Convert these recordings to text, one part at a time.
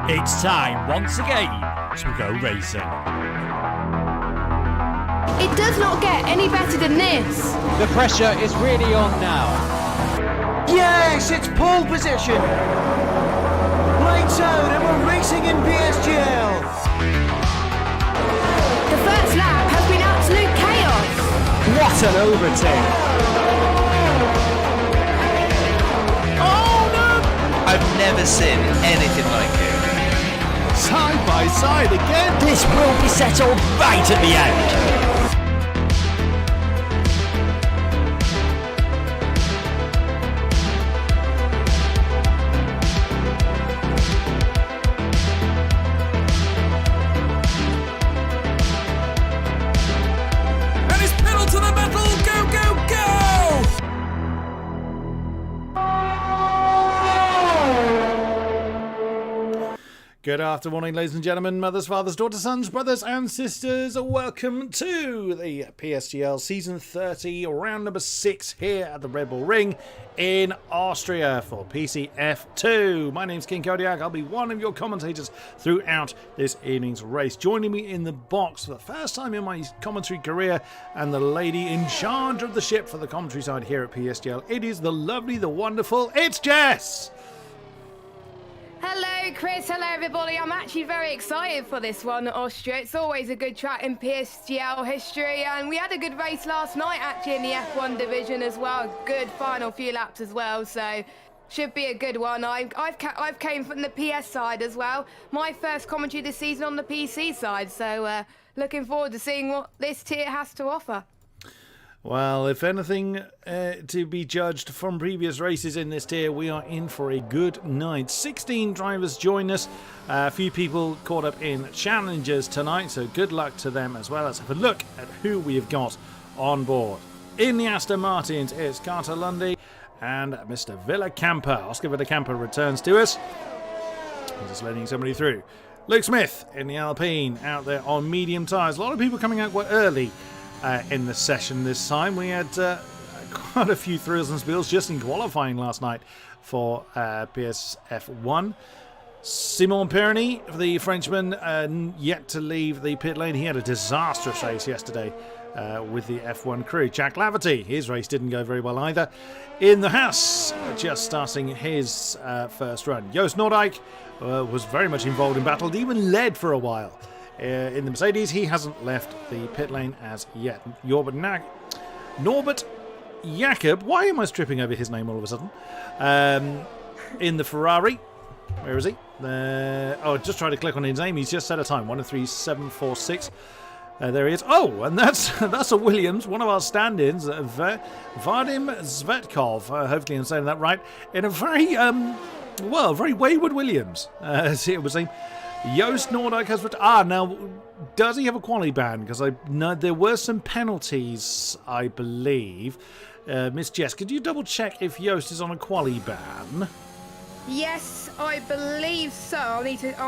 It's time once again to go racing. It does not get any better than this. The pressure is really on now. Yes, it's pole position. Lights out and we're racing in PSGL. The first lap has been absolute chaos. What an overtake! Oh no! I've never seen anything like it. Side by side again. This will be settled right at the end. Good afternoon, ladies and gentlemen, mothers, fathers, daughters, sons, brothers and sisters. Welcome to the PSGL Season 30, round number 6 here at the Red Bull Ring in Austria for PCF2. My name's King Kodiak. I'll be one of your commentators throughout this evening's race. Joining me in the box for the first time in my commentary career and the lady in charge of the ship for the commentary side here at PSGL. It is the lovely, the wonderful, it's Jess! Hello, Chris. Hello, everybody. I'm actually very excited for this one, Austria. It's always a good track in PSGL history, and we had a good race last night, actually, in the F1 division as well. Good final few laps as well, so should be a good one. I've came from the PS side as well. My first commentary this season on the PC side, so looking forward to seeing what this tier has to offer. Well, if anything to be judged from previous races in this tier, we are in for a good night. 16 drivers join us. A few people caught up in challenges tonight, so good luck to them as well. Let's have a look at who we have got on board. In the Aston Martins, it's Carter Lundy and Mr. Villacampa. Oscar Villacampa returns to us. I'm just letting somebody through. Luke Smith in the Alpine, out there on medium tyres. A lot of people coming out quite early in the session this time. We had quite a few thrills and spills just in qualifying last night for PSF1. Simon Pironi, the Frenchman, yet to leave the pit lane. He had a disastrous race yesterday with the F1 crew. Jack Laverty, his race didn't go very well either. In the Haas, just starting his first run. Joost Noordijk was very much involved in battle, even led for a while. In the Mercedes, he hasn't left the pit lane as yet. Norbert Jakob, why am I stripping over his name all of a sudden? In the Ferrari, where is he? Just trying to click on his name. He's just set a time, 1:03.746. There he is. Oh, and that's a Williams, one of our stand-ins, Vadim Zvetkov. Hopefully I'm saying that right. In a very, very wayward Williams, as it was saying. Joost Noordijk has now does he have a quali ban? Because I know there were some penalties, I believe. Miss Jess, could you double check if Joost is on a quali ban? Yes, I believe so. I'll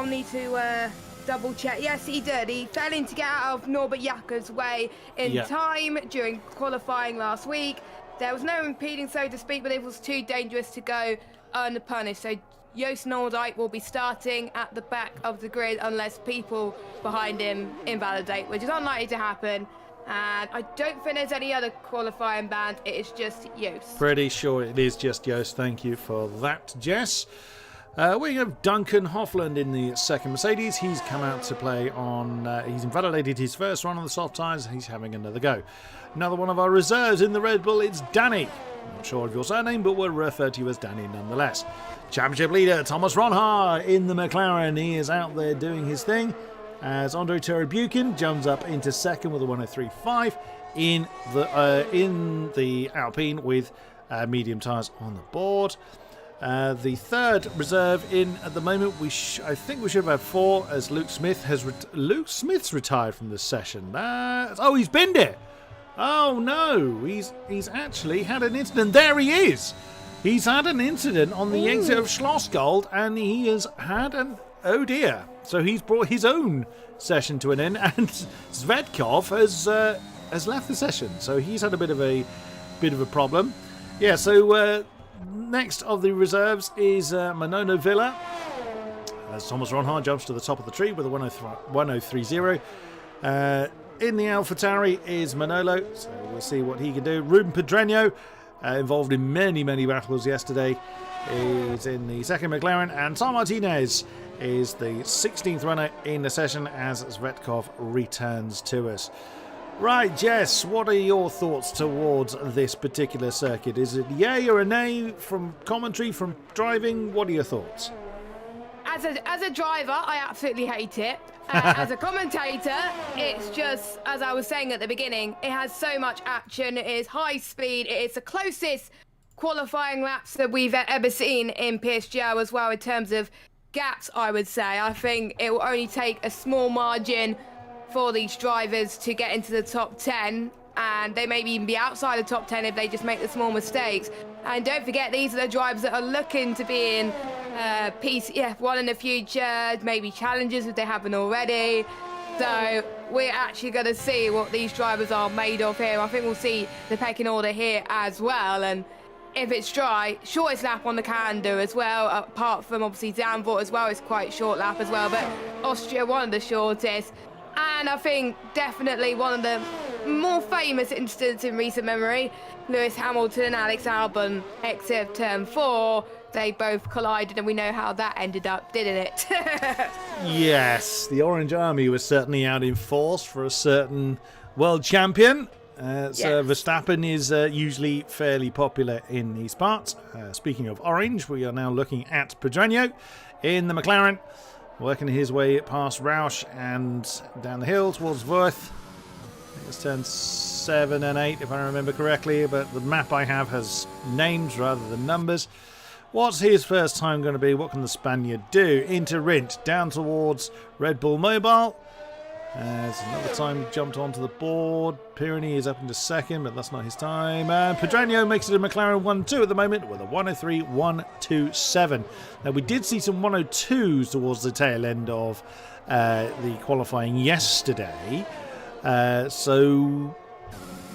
need to double check. Yes, he did. He fell in to get out of Norbert Jakob's way in time during qualifying last week. There was no impeding, so to speak, but it was too dangerous to go unpunished. So Joost Noordijk will be starting at the back of the grid unless people behind him invalidate, which is unlikely to happen. And I don't think there's any other qualifying band. It is just Joost. Pretty sure it is just Joost. Thank you for that, Jess. We have Duncan Hofland in the second Mercedes. He's come out to play on... he's invalidated his first run on the soft tyres. He's having another go. Another one of our reserves in the Red Bull, it's Danny. Not sure of your surname, but we'll refer to you as Danny nonetheless. Championship leader Thomas Ronhaar in the McLaren. He is out there doing his thing as Andre Terrebuchen jumps up into second with a 1:03.5 in the Alpine with medium tyres on the board. The third reserve in at the moment. I think we should have had 4 as Luke Smith has. Luke Smith's retired from this session. He's binned it. Oh no, he's actually had an incident. There he is. He's had an incident on the exit of Schlossgold, and he has had an oh dear. So he's brought his own session to an end, and Zvetkov has left the session. So he's had a bit of a problem. Yeah. So next of the reserves is Manolo Villa. as Thomas Ronhard jumps to the top of the tree with a 103.0. In the AlphaTauri is Manolo, so we'll see what he can do. Ruben Pedreño, involved in many battles yesterday, is in the second McLaren, and Tom Martinez is the 16th runner in the session as Zvetkov returns to us. Right, Jess, what are your thoughts towards this particular circuit? Is it yay or a nay from commentary, from driving? What are your thoughts? As a driver, I absolutely hate it. As a commentator, it's just, as I was saying at the beginning, it has so much action, it is high speed, it is the closest qualifying laps that we've ever seen in PSGL as well in terms of gaps, I would say. I think it will only take a small margin for these drivers to get into the top 10, and they may even be outside the top 10 if they just make the small mistakes. And don't forget, these are the drivers that are looking to be in PSGL in the future, maybe challenges if they haven't already. So we're actually going to see what these drivers are made of here. I think we'll see the pecking order here as well. And if it's dry, shortest lap on the calendar as well, apart from obviously Zandvoort as well, it's quite short lap as well, but Austria, one of the shortest. And I think definitely one of the more famous incidents in recent memory, Lewis Hamilton and Alex Albon exit turn 4. They both collided, and we know how that ended up, didn't it? Yes, the Orange Army was certainly out in force for a certain world champion. So Verstappen is usually fairly popular in these parts. Speaking of orange, we are now looking at Pedreño in the McLaren, working his way past Roush and down the hill towards Worth. I think it's turns 7 and 8 if I remember correctly, but the map I have has names rather than numbers. What's his first time going to be? What can the Spaniard do? Into Rindt, down towards Red Bull Mobile. As another time jumped onto the board. Pironi is up into second, but that's not his time. And Pedreño makes it a McLaren 1-2 at the moment with a 103.127. Now, we did see some 102s towards the tail end of the qualifying yesterday. So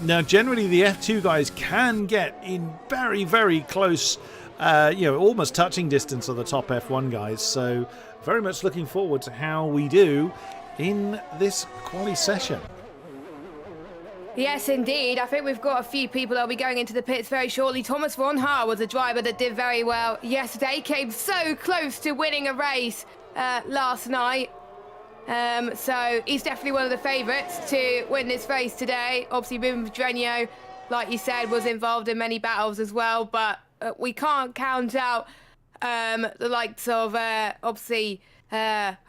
now generally the F2 guys can get in very close, almost touching distance of the top F1 guys. So very much looking forward to how we do in this quali session. Yes, indeed. I think we've got a few people that will be going into the pits very shortly. Thomas Ronhard was a driver that did very well yesterday. Came so close to winning a race last night. So he's definitely one of the favourites to win this race today. Obviously, Ruben Pedreño, like you said, was involved in many battles as well. But we can't count out the likes of, I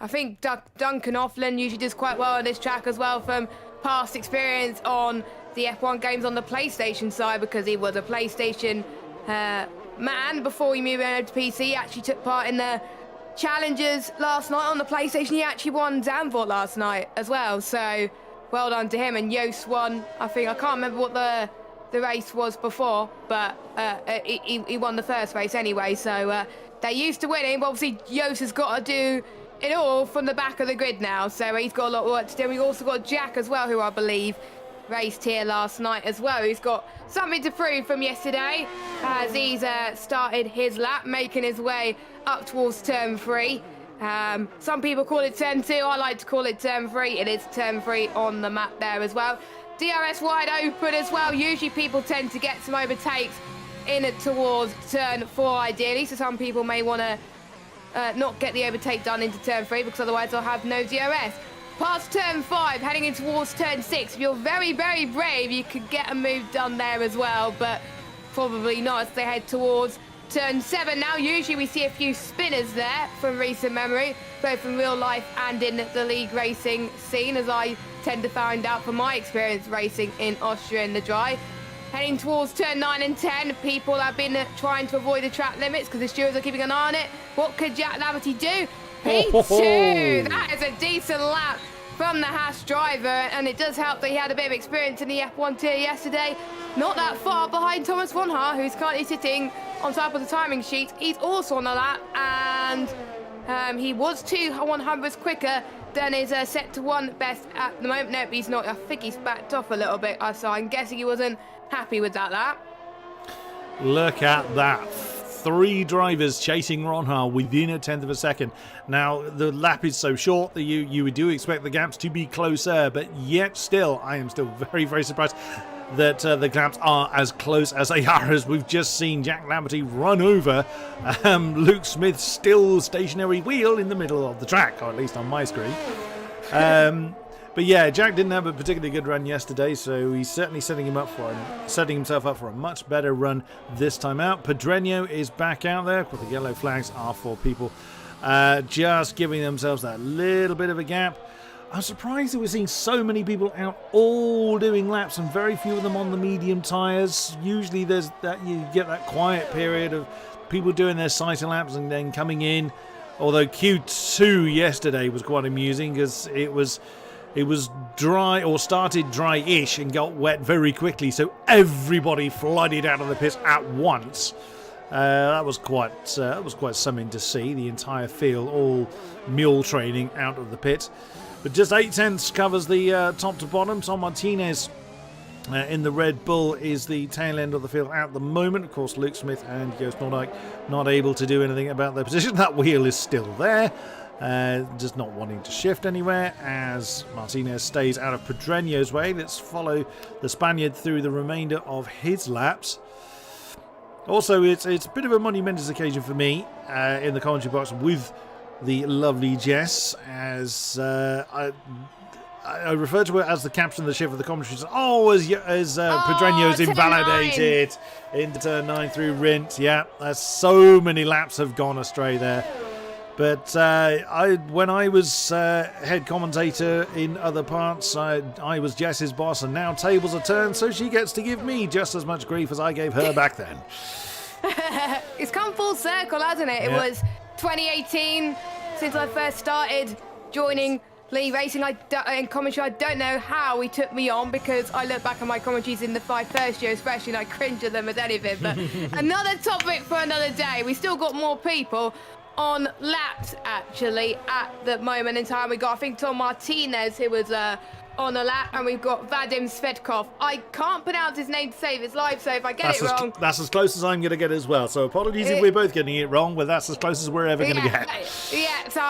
think Duncan Offland usually does quite well on this track as well from past experience on the F1 games on the PlayStation side, because he was a PlayStation man before he moved over to PC. He actually took part in the challenges last night on the PlayStation. He actually won Zandvoort last night as well, so well done to him. And Joost won, I can't remember what the race was before, but he won the first race anyway, so they're used to winning, but obviously Joost has got to do it all from the back of the grid now, so he's got a lot of work to do. We've also got Jack as well, who I believe raced here last night as well. He's got something to prove from yesterday as he's started his lap, making his way up towards turn 3. Some people call it turn 2. I like to call it turn 3. It is turn 3 on the map there as well. DRS wide open as well. Usually people tend to get some overtakes in it towards turn 4 ideally, so some people may want to not get the overtake done into turn 3 because otherwise they'll have no DRS. Past turn 5, heading in towards turn 6. If you're very brave, you could get a move done there as well, but probably not as they head towards turn 7 now. Usually we see a few spinners there from recent memory, both in real life and in the league racing scene, as I tend to find out from my experience racing in Austria in the dry. Heading towards turn 9 and 10, people have been trying to avoid the track limits because the stewards are keeping an eye on it. What could Jack Laverty do? P2! That is a decent lap from the Haas driver, and it does help that he had a bit of experience in the F1 tier yesterday. Not that far behind Thomas Ronhard, who's currently sitting on top of the timing sheet. He's also on the lap, and he was 2 100ths quicker than his set to 1 best at the moment. No, he's not. I think he's backed off a little bit, so I'm guessing he wasn't happy with that lap. Look at that. 3 drivers chasing Ronha within a tenth of a second. Now, the lap is so short that you do expect the gaps to be closer, but yet still, I am still very, very surprised that the gaps are as close as they are, as we've just seen Jack Lamberty run over Luke Smith's still stationary wheel in the middle of the track, or at least on my screen. But yeah, Jack didn't have a particularly good run yesterday, so he's certainly setting himself up for a much better run this time out. Pedreño is back out there, but the yellow flags are for people just giving themselves that little bit of a gap. I'm surprised that we're seeing so many people out all doing laps and very few of them on the medium tyres. Usually there's that, you get that quiet period of people doing their cycle laps and then coming in. Although Q2 yesterday was quite amusing because it was dry, or started dry-ish and got wet very quickly, so everybody flooded out of the pits at once. That was quite something to see. The entire field all mule training out of the pit. But just 8 tenths covers the top to bottom. Tom Martinez in the Red Bull is the tail end of the field at the moment. Of course, Luke Smith and Joost Noordijk not able to do anything about their position. That wheel is still there. Just not wanting to shift anywhere as Martinez stays out of Pedreño's way. Let's follow the Spaniard through the remainder of his laps. Also, it's a bit of a monumentous occasion for me in the commentary box with the lovely Jess, as I refer to her as the captain of the ship for the commentary. As Pedreño's invalidated into turn 9 through Rint. Yeah, so many laps have gone astray there. But when I was head commentator in other parts, I was Jess's boss, and now tables are turned, so she gets to give me just as much grief as I gave her back then. It's come full circle, hasn't it? Yeah. It was 2018 since I first started joining Lee Racing. In commentary, I don't know how he took me on, because I look back at my commentaries in the 5 first year especially, and I cringe at them as anything. But another topic for another day. We still got more people on laps, actually, at the moment in time. We got, I think, Tom Martinez, who was on a lap, and we've got Vadim Svetkov. I can't pronounce his name to save his life, so if I get it wrong... That's as close as I'm going to get as well, so apologies if we're both getting it wrong, but that's as close as we're ever going to get. Yeah, so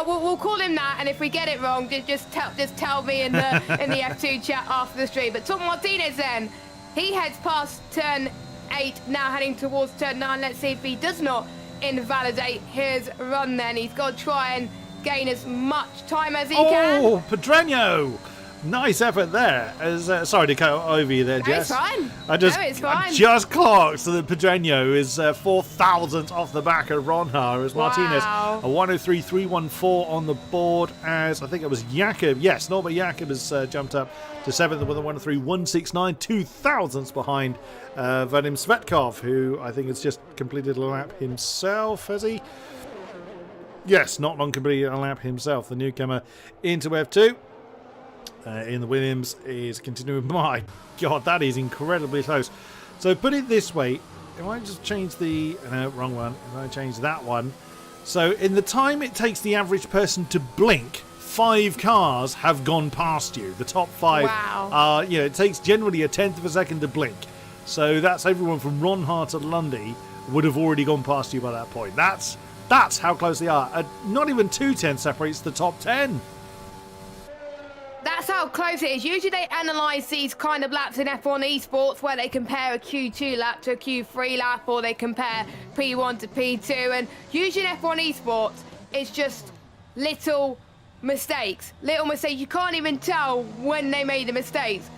we'll call him that, and if we get it wrong, just tell me in the F2 chat after the stream. But Tom Martinez then, he heads past turn 8, now heading towards turn 9. Let's see if he does not invalidate his run then. He's got to try and gain as much time as he can. Oh, Pedreño! Nice effort there. Sorry to cut over you there, Jess. It's fine. It's fine. I just clocked so that Pedreño is 4,000th off the back of Ronha, as Martinez a 103.314 on the board, as I think it was Jakob. Yes, Norbert Jakob has jumped up to 7th with a 103.169, 2,000ths behind Vadim Svetkov, who I think has just completed a lap himself, has he? Yes, not long completed a lap himself, the newcomer into F2. In the Williams is continuing. My God, that is incredibly close. So put it this way, if I just change the... No, wrong one. If I change that one. So in the time it takes the average person to blink, 5 cars have gone past you. The top 5 are... it takes generally a tenth of a second to blink. So that's everyone from Ronha to Lundy would have already gone past you by that point. That's how close they are. Not even 2 tenths separates the top 10. That's how close it is. Usually they analyse these kind of laps in F1 esports, where they compare a Q2 lap to a Q3 lap, or they compare P1 to P2. And usually in F1 esports, it's just little mistakes. You can't even tell when they made the mistakes.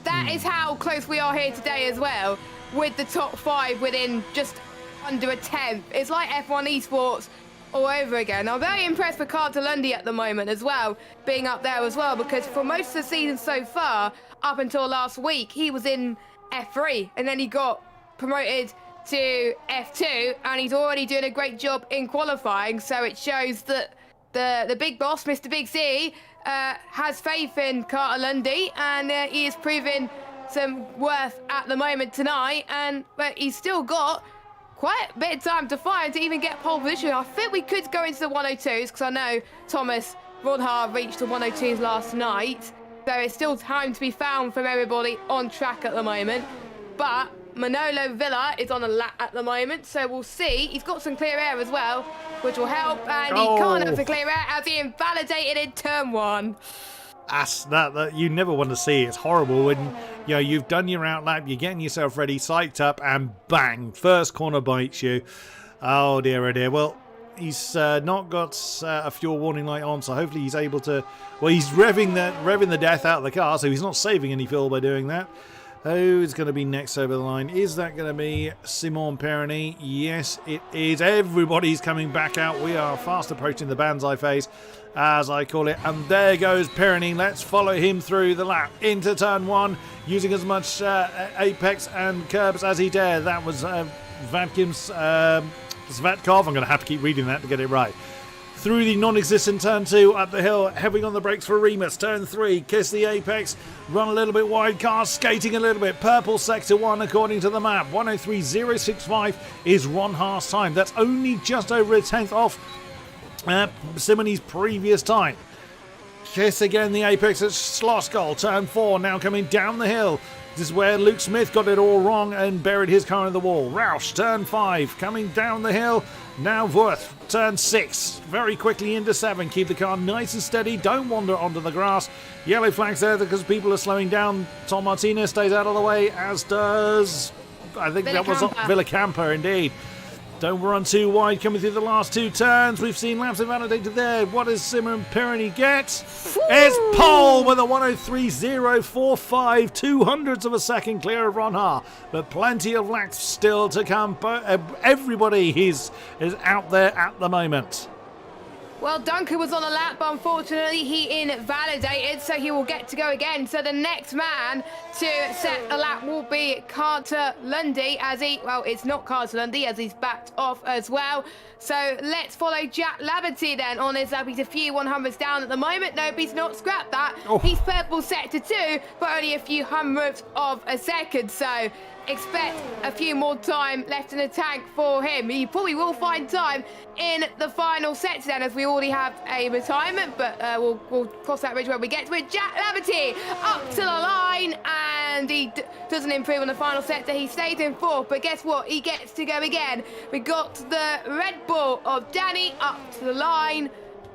That is how close we are here today as well, with the top 5 within just under a tenth. It's like F1 esports all over again. I'm very impressed with Carter Lundy at the moment as well, being up there as well, because for most of the season so far, up until last week, he was in F3, and then he got promoted to F2, and he's already doing a great job in qualifying. So it shows that the big boss, Mr. Big C, has faith in Carter Lundy, and he is proving some worth at the moment tonight. But he's still got quite a bit of time to find to even get pole position. I think we could go into the 102s, because I know Thomas Ronha reached the 102s last night, so it's still time to be found from everybody on track at the moment. But Manolo Villa is on a lap at the moment, so we'll see. He's got some clear air as well, which will help, and he can't have the clear air as he invalidated in turn 1. That you never want to see. It's horrible when you've done your out lap, you're getting yourself ready, psyched up, and bang, first corner bites you. Oh dear, oh dear. Well, he's not got a fuel warning light on, so hopefully he's able to. Well, he's revving the death out of the car, so he's not saving any fuel by doing that. Who's going to be next over the line? Is that going to be Simon Perroni? Yes, it is. Everybody's coming back out. We are fast approaching the Banzai phase, as I call it. And there goes Perroni. Let's follow him through the lap into turn 1, using as much apex and curbs as he dare. That was Vatkim's Zvetkov. I'm going to have to keep reading that to get it right. Through the non-existent turn 2, up the hill, heavy on the brakes for Remus. Turn 3, kiss the apex, run a little bit wide, car skating a little bit. Purple sector 1 according to the map. 103.065 is Ron Haas' time. That's only just over a tenth off Simone's previous time. Kiss again the apex at Sloskull. Turn 4, now coming down the hill. This is where Luke Smith got it all wrong and buried his car in the wall. Roush, turn 5, coming down the hill. Now Worth, turn 6, very quickly into 7. Keep the car nice and steady, don't wander onto the grass. Yellow flags there because people are slowing down. Tom Martinez stays out of the way, as does, I think that was Villacampa indeed. Don't run too wide coming through the last 2 turns. We've seen laps invalidated there. What does Simon Perroni get? It's pole with a 103.045, 200ths of a second clear of Ron Ha. But plenty of laps still to come. Everybody is out there at the moment. Well, Duncan was on a lap, but unfortunately he invalidated, so he will get to go again. So the next man to set a lap will be Carter Lundy, it's not Carter Lundy, as he's backed off as well. So let's follow Jack Laverty then on his lap. He's a few 100ths down at the moment. Nope, he's not scrapped that. Oh. He's purple sector 2, but only a few 100ths of a second. So expect a few more time left in the tank for him. He probably will find time in the final sector then, as we already have a retirement, but we'll cross that bridge when we get to it. Jack Laverty up to the line, and he doesn't improve on the final sector. He stays in 4th, but guess what? He gets to go again. We got the Red Bull of Danny up to the line.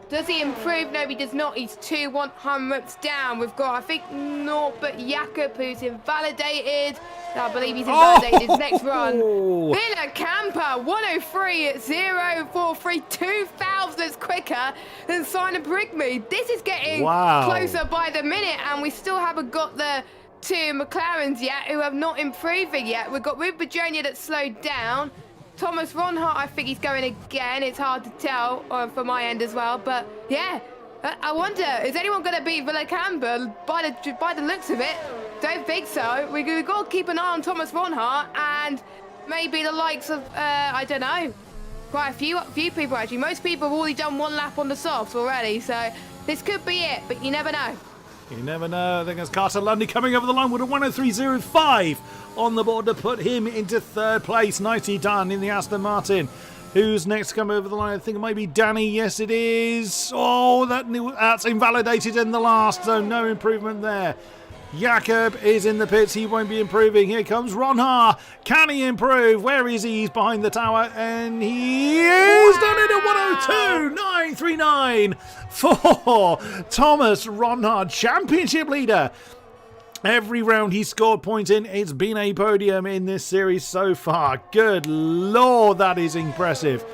Does he improve? No, he does not. He's 2 100ths down. We've got, I think, Norbert Jakob, who's invalidated. I believe he's invalidated his next run. Villa Camper, 103.043, 2,000ths quicker than Simon Brigby. This is getting closer by the minute, and we still haven't got the 2 McLarens yet, who have not improving yet. We've got Ruben Virginia that's slowed down. Thomas Ronhart, I think he's going again. It's hard to tell from my end as well. But yeah, I wonder, is anyone going to beat Villacamber by the looks of it? Don't think so. We've got to keep an eye on Thomas Ronhart and maybe the likes of, I don't know, quite a few people actually. Most people have already done 1 lap on the softs already. So this could be it, but you never know. You never know. I think it's Carter Lundy coming over the line with a 103.05 on the board to put him into 3rd place. Nicely done in the Aston Martin. Who's next to come over the line? I think it might be Danny. Yes, it is. Oh, that's invalidated in the last, so no improvement there. Jakob is in the pits. He won't be improving. Here comes Ron Ha. Can he improve? Where is he? He's behind the tower, and he is done it at 102.939 for Thomas Ron Ha, championship leader. Every round he scored points in. It's been a podium in this series so far. Good Lord, that is impressive.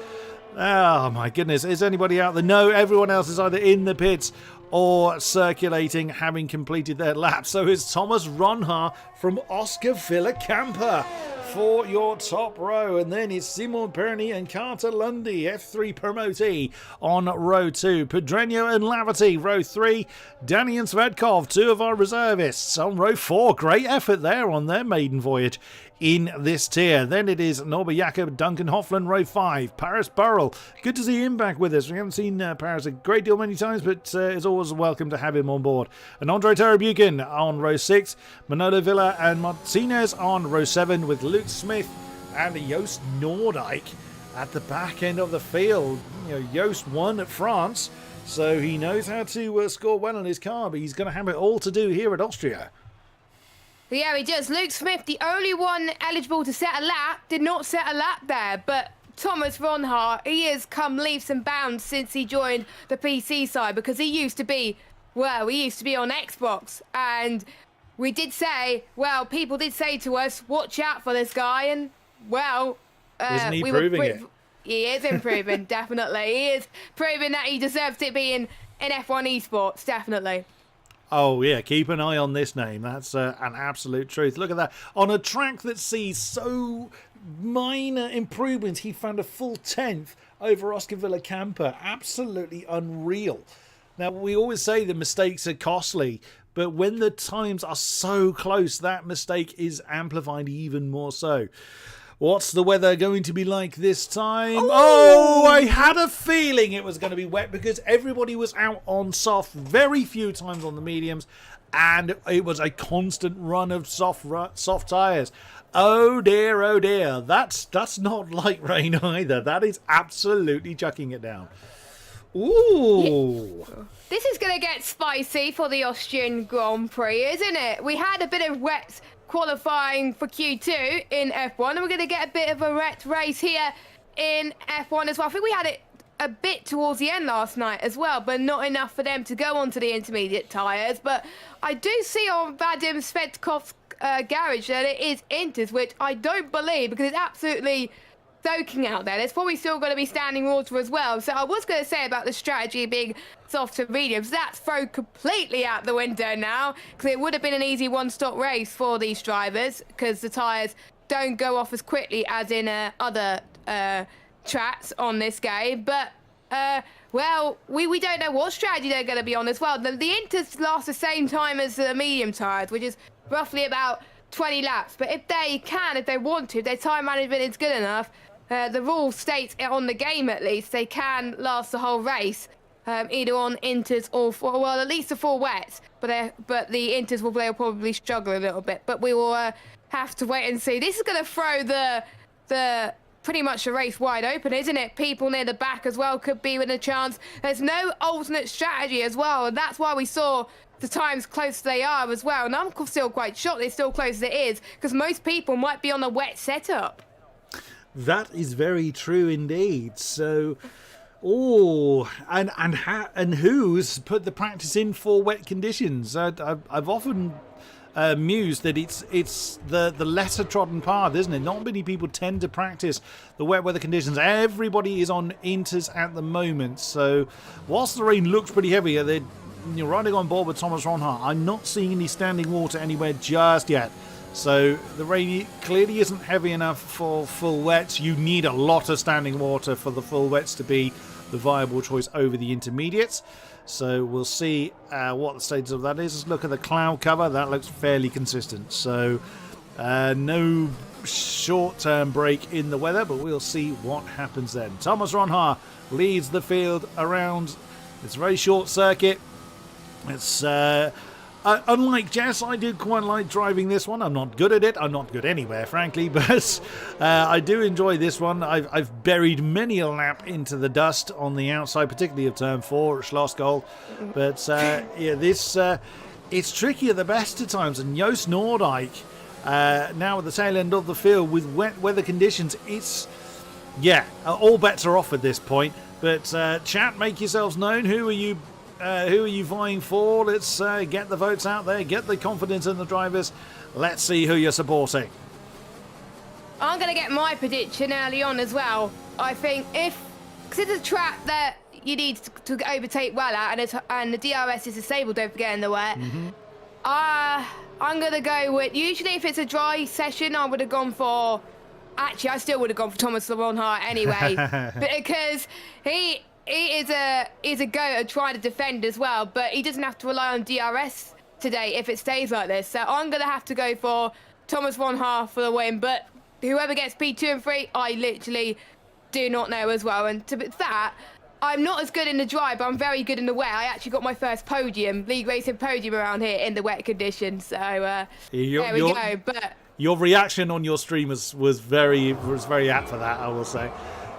Oh my goodness, is anybody out there? No, everyone else is either in the pits or circulating, having completed their lap. So it's Thomas Ronha from Oscar Villacamper for your top row. And then it's Simon Perroni and Carter Lundy, F3 promotee on row 2. Pedreño and Laverty, row 3. Danny and Svedkov, 2 of our reservists on row 4. Great effort there on their maiden voyage in this tier. Then it is Norbert Jakob, Duncan Hoffland, row 5. Paris Burrell, good to see him back with us. We haven't seen Paris a great deal many times, but it's always welcome to have him on board. And Andre Terrebuchen on row 6. Manolo Villa and Martinez on row 7 with Luke Smith and Joost Noordijk at the back end of the field. You know, Joost won at France, so he knows how to score well on his car, but he's going to have it all to do here at Austria. Yeah, he does. Luke Smith, the only one eligible to set a lap, did not set a lap there. But Thomas Ronhart, he has come leaps and bounds since he joined the PC side, because he used to be on Xbox. And we did say, people did say to us, watch out for this guy. And, isn't he proving it? He is improving, definitely. He is proving that he deserves to be in F1 esports, definitely. Oh, yeah, keep an eye on this name. That's an absolute truth. Look at that. On a track that sees so minor improvements, he found a full 10th over Oscar Villacampa. Absolutely unreal. Now, we always say the mistakes are costly, but when the times are so close, that mistake is amplified even more so. What's the weather going to be like this time? Oh, I had a feeling it was going to be wet because everybody was out on soft, very few times on the mediums, and it was a constant run of soft tyres. Oh dear, that's not light rain either. That is absolutely chucking it down. Ooh. This is going to get spicy for the Austrian Grand Prix, isn't it? We had a bit of wet qualifying for Q2 in F1, and we're going to get a bit of a wet race here in F1 as well. I think we had it a bit towards the end last night as well, but not enough for them to go onto the intermediate tyres. But I do see on Vadim Svetkov's garage that it is Inters, which I don't believe, because it's absolutely soaking out there. There's probably still going to be standing water as well. So I was going to say about the strategy being soft to mediums, that's thrown completely out the window now, because it would have been an easy one-stop race for these drivers, because the tyres don't go off as quickly as in other tracks on this game. But we don't know what strategy they're going to be on as well. The Inters last the same time as the medium tyres, which is roughly about 20 laps. But if they want to, if their time management is good enough, the rule states on the game at least, they can last the whole race, either on Inters or at least the 4 wets. But the Inters will probably struggle a little bit. But we will have to wait and see. This is going to throw the pretty much the race wide open, isn't it? People near the back as well could be with a chance. There's no alternate strategy as well, and that's why we saw the times close as they are as well. And I'm still quite shocked they're still close as it is, because most people might be on a wet setup. That is very true indeed. So, and who's put the practice in for wet conditions? I've often mused that it's the lesser trodden path, isn't it? Not many people tend to practice the wet weather conditions. Everybody is on Inters at the moment. So, whilst the rain looks pretty heavy, you're riding on board with Thomas Ronhart. I'm not seeing any standing water anywhere just yet. So the rain clearly isn't heavy enough for full wets. You need a lot of standing water for the full wets to be the viable choice over the intermediates. So we'll see what the status of that is. Let's look at the cloud cover. That looks fairly consistent. So no short-term break in the weather, but we'll see what happens then. Thomas Ronhart leads the field around this very short circuit. It's unlike Jess, I do quite like driving this one. I'm not good at it. I'm not good anywhere, frankly, but I do enjoy this one. I've buried many a lap into the dust on the outside, particularly of Turn 4 at Schlossgold. But this it's tricky at the best of times. And Joost Noordijk, now at the tail end of the field with wet weather conditions, all bets are off at this point. But chat, make yourselves known. Who are you vying for? Let's get the votes out there, get the confidence in the drivers. Let's see who you're supporting. I'm going to get my prediction early on as well. I think because it's a track that you need to overtake well at, and the DRS is disabled, don't forget, in the wet. I'm going to go with, usually if it's a dry session, I would have gone for, actually I still would have gone for Thomas Ronhart anyway, because he is a go at trying to defend as well, but he doesn't have to rely on DRS today if it stays like this. So I'm going to have to go for Thomas Ronhart for the win, but whoever gets P2 and 3, I literally do not know as well. And to that, I'm not as good in the dry, but I'm very good in the wet. I actually got my first league racing podium around here in the wet conditions. So there we go. But your reaction on your stream was very apt for that, I will say.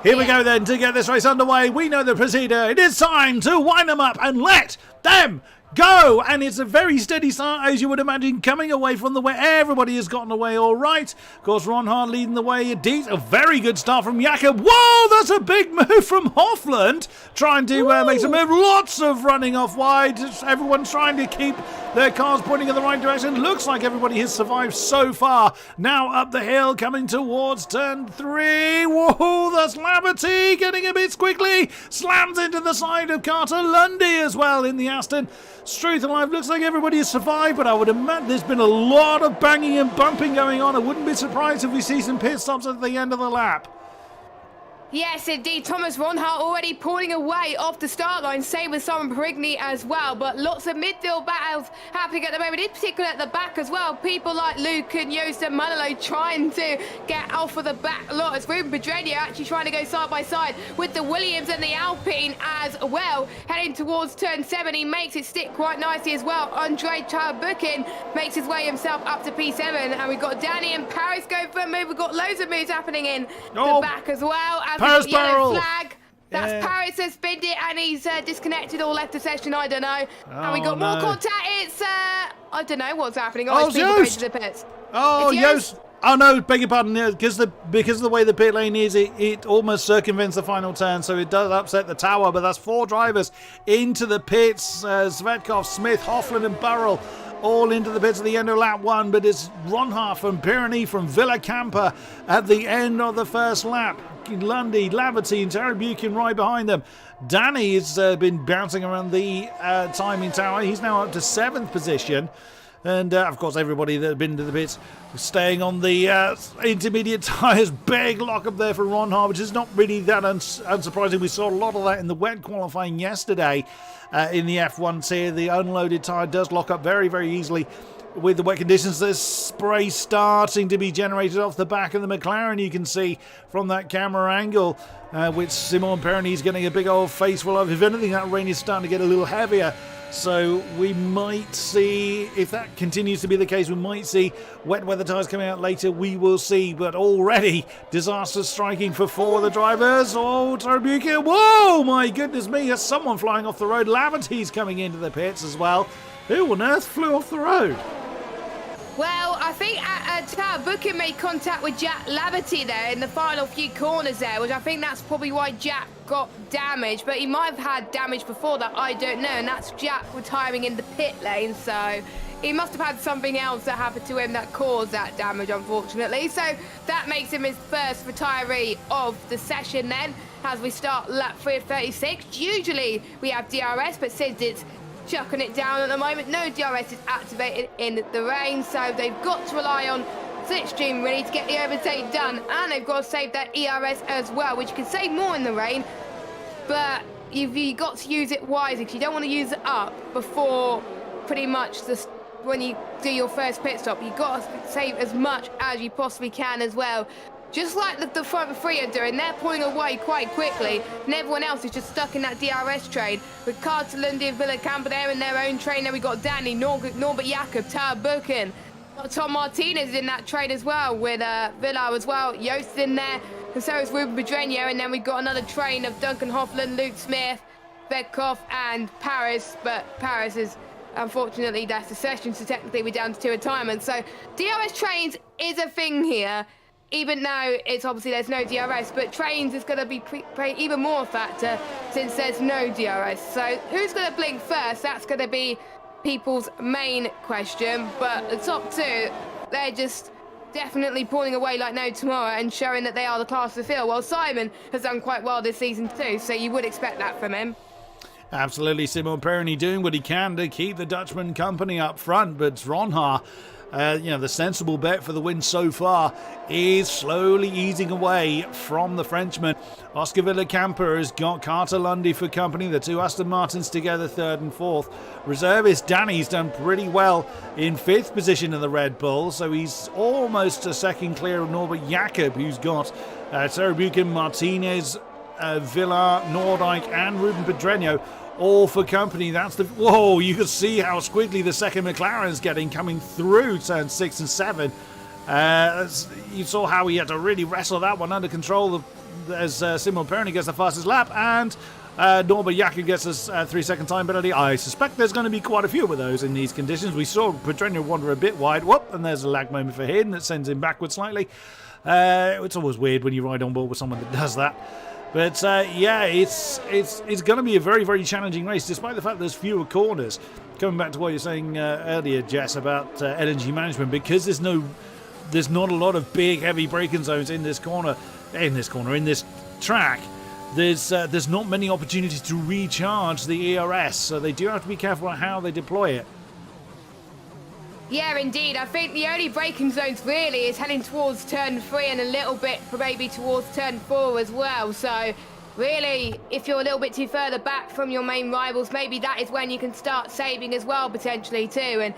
Here we go then to get this race underway. We know the procedure. It is time to wind them up and let them go! And it's a very steady start, as you would imagine, coming away from the way everybody has gotten away all right. Of course, Ron Hart leading the way. Indeed, a very good start from Jakob. Whoa, that's a big move from Hofland, trying to make some move. Lots of running off wide. Everyone's trying to keep their cars pointing in the right direction. Looks like everybody has survived so far. Now up the hill, coming towards turn 3. Whoa, that's Laverty getting a bit squiggly. Slams into the side of Carter Lundy as well in the Aston. Struth alive, looks like everybody has survived, but I would imagine there's been a lot of banging and bumping going on. I wouldn't be surprised if we see some pit stops at the end of the lap. Yes, indeed. Thomas Ronhart already pulling away off the start line. Same with Simon Perigny as well. But lots of midfield battles happening at the moment, in particular at the back as well. People like Luke and Joost and Manolo trying to get off of the back lot. As Ruben Pedreño actually trying to go side by side with the Williams and the Alpine as well. Heading towards turn 7. He makes it stick quite nicely as well. Andre Tarbukin makes his way himself up to P7. And we've got Danny and Paris going for a move. We've got loads of moves happening in the back as well. Paris yellow barrel. flag. That's Paris has spinned it and he's disconnected or left the session. I don't know. And we got more contact. It's I don't know what's happening. Oh, it's people going to the pits. Oh, Joost. Oh no, beg your pardon. Because of the way the pit lane is, it almost circumvents the final turn, so it does upset the tower. But that's 4 drivers into the pits. Svetkov, Smith, Hofland, and Burrell. All into the pits at the end of lap 1, but it's Ronhart from Pyrenees from Villacampa at the end of the first lap. Lundy, Laverty, and Terry Buchan right behind them. Danny has been bouncing around the timing tower. He's now up to 7th position. And, of course, everybody that had been to the pits staying on the intermediate tyres. Big lock up there for Ronhart, which is not really that unsurprising. We saw a lot of that in the wet qualifying yesterday in the F1 tier. The unloaded tyre does lock up very, very easily with the wet conditions. There's spray starting to be generated off the back of the McLaren, you can see from that camera angle, which Simon Perigny is getting a big old face full of. If anything, that rain is starting to get a little heavier. So we might see, if that continues to be the case, we might see wet weather tyres coming out later. We will see. But already, disaster striking for 4 of the drivers. Oh, Tarbukin. Whoa, my goodness me. There's someone flying off the road. Laverty's coming into the pits as well. Who on earth flew off the road? Well, I think Tarbukin made contact with Jack Laverty there in the final few corners there, which I think that's probably why Jack got damaged. But he might have had damage before that, I don't know. And that's Jack retiring in the pit lane, so he must have had something else that happened to him that caused that damage, unfortunately. So that makes him his first retiree of the session then, as we start lap 3 of 36. Usually we have DRS, but since it's chucking it down at the moment, no DRS is activated in the rain, so they've got to rely on Slipstream really to get the overtake done, and they've got to save that ERS as well, which you can save more in the rain, but you've got to use it wisely because you don't want to use it up before pretty much when you do your first pit stop. You've got to save as much as you possibly can as well. Just like the front 3 are doing, they're pulling away quite quickly, and everyone else is just stuck in that DRS train. With Carter Lundy and Villacampa there in their own train, then we've got Danny, Norbert Jakob, Tarbukin. Tom Martinez in that train as well, with Villar as well. Joost in there, and so is Ruben Pedreño, and then we've got another train of Duncan Hofland, Luke Smith, Vedkov, and Paris, but Paris is, unfortunately, that's the session, so technically we're down to 2 retirements. So DRS trains is a thing here. Even though it's obviously there's no DRS, but trains is going to be even more a factor since there's no DRS. So who's going to blink first? That's going to be people's main question. But the top 2, they're just definitely pulling away like no tomorrow and showing that they are the class of the field. Well, Simon has done quite well this season too, so you would expect that from him. Absolutely, Simon Perigny doing what he can to keep the Dutchman company up front, but Ronhart, the sensible bet for the win so far, is slowly easing away from the Frenchman. Oscar Villacampa has got Carter Lundy for company. The 2 Aston Martins together 3rd and 4th. Reservist Danny's done pretty well in 5th position in the Red Bull, so he's almost a second clear of Norbert Jakob, who's got Terry Buchan, Martinez, Villar, Nordyke, and Ruben Pedreño all for company. That's the... Whoa, you can see how squiggly the second McLaren's getting coming through turn 6 and 7. You saw how he had to really wrestle that one under control as Simon Perigny gets the fastest lap. And Norbert Jakob gets us 3-second time penalty. I suspect there's going to be quite a few of those in these conditions. We saw Pedreño wander a bit wide. Whoop, and there's a lag moment for him that sends him backwards slightly. It's always weird when you ride on board with someone that does that. But yeah, it's going to be a very, very challenging race, despite the fact there's fewer corners. Coming back to what you were saying earlier, Jess, about energy management, because there's not a lot of big, heavy braking zones in this track. There's not many opportunities to recharge the ERS, so they do have to be careful on how they deploy it. Yeah, indeed. I think the only braking zones really is heading towards turn 3 and a little bit maybe towards turn 4 as well. So really, if you're a little bit too further back from your main rivals, maybe that is when you can start saving as well, potentially too. And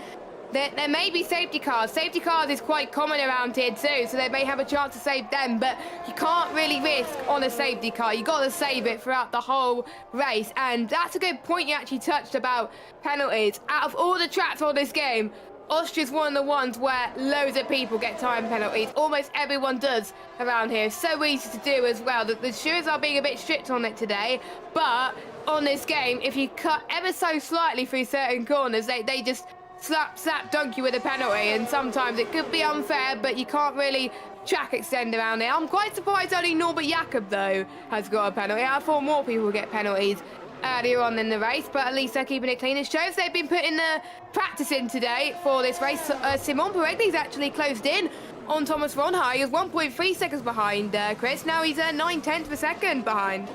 there may be safety cars. Safety cars is quite common around here too, so they may have a chance to save them, but you can't really risk on a safety car. You got to save it throughout the whole race. And that's a good point you actually touched about penalties. Out of all the tracks on this game, Austria's one of the ones where loads of people get time penalties. Almost everyone does around here. So easy to do as well. The stewards are being a bit strict on it today, but on this game, if you cut ever so slightly through certain corners, they just slap dunk you with a penalty, and sometimes it could be unfair, but you can't really track extend around here. I'm quite surprised only Norbert Jakob, though, has got a penalty. I thought more people would get penalties earlier on in the race, but at least they're keeping it clean. It shows they've been putting the practice in today for this race. Simon Peregni's actually closed in on Thomas Ronha. He was 1.3 seconds behind Chris. Now he's 9/10 of a second behind.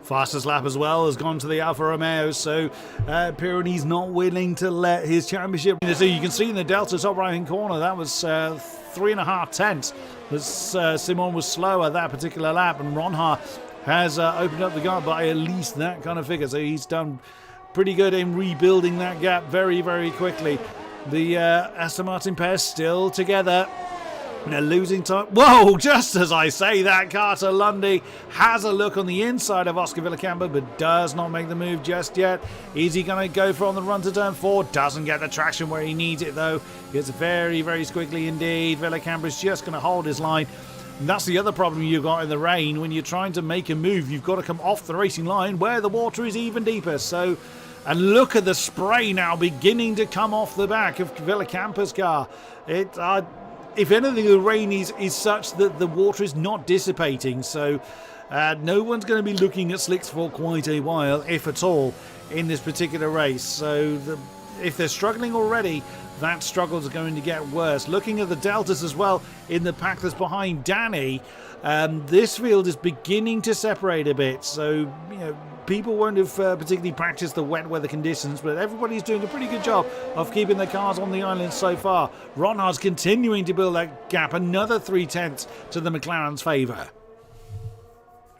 Fastest lap as well has gone to the Alfa Romeo, so Pironi's not willing to let his championship. So you can see in the Delta top right hand corner, that was 3.5 tenths. Simon was slower that particular lap, and Ronha has opened up the gap by at least that kind of figure. So he's done pretty good in rebuilding that gap very, very quickly. The Aston Martin pair still together. They're losing time. Whoa, just as I say that, Carter Lundy has a look on the inside of Oscar Villacampa, but does not make the move just yet. Is he going to go for on the run to turn 4? Doesn't get the traction where he needs it, though. Gets very, very squiggly indeed. Villacampa's just going to hold his line. And that's the other problem you've got in the rain. When you're trying to make a move, you've got to come off the racing line where the water is even deeper. So, and look at the spray now beginning to come off the back of Villacampa's car. If anything, the rain is such that the water is not dissipating. So no one's going to be looking at slicks for quite a while, if at all, in this particular race. So if they're struggling already, that struggle is going to get worse. Looking at the deltas as well in the pack that's behind Danny, this field is beginning to separate a bit. So, people won't have particularly practiced the wet weather conditions, but everybody's doing a pretty good job of keeping their cars on the island so far. Ronhard's continuing to build that gap, another 3/10 to the McLaren's favour.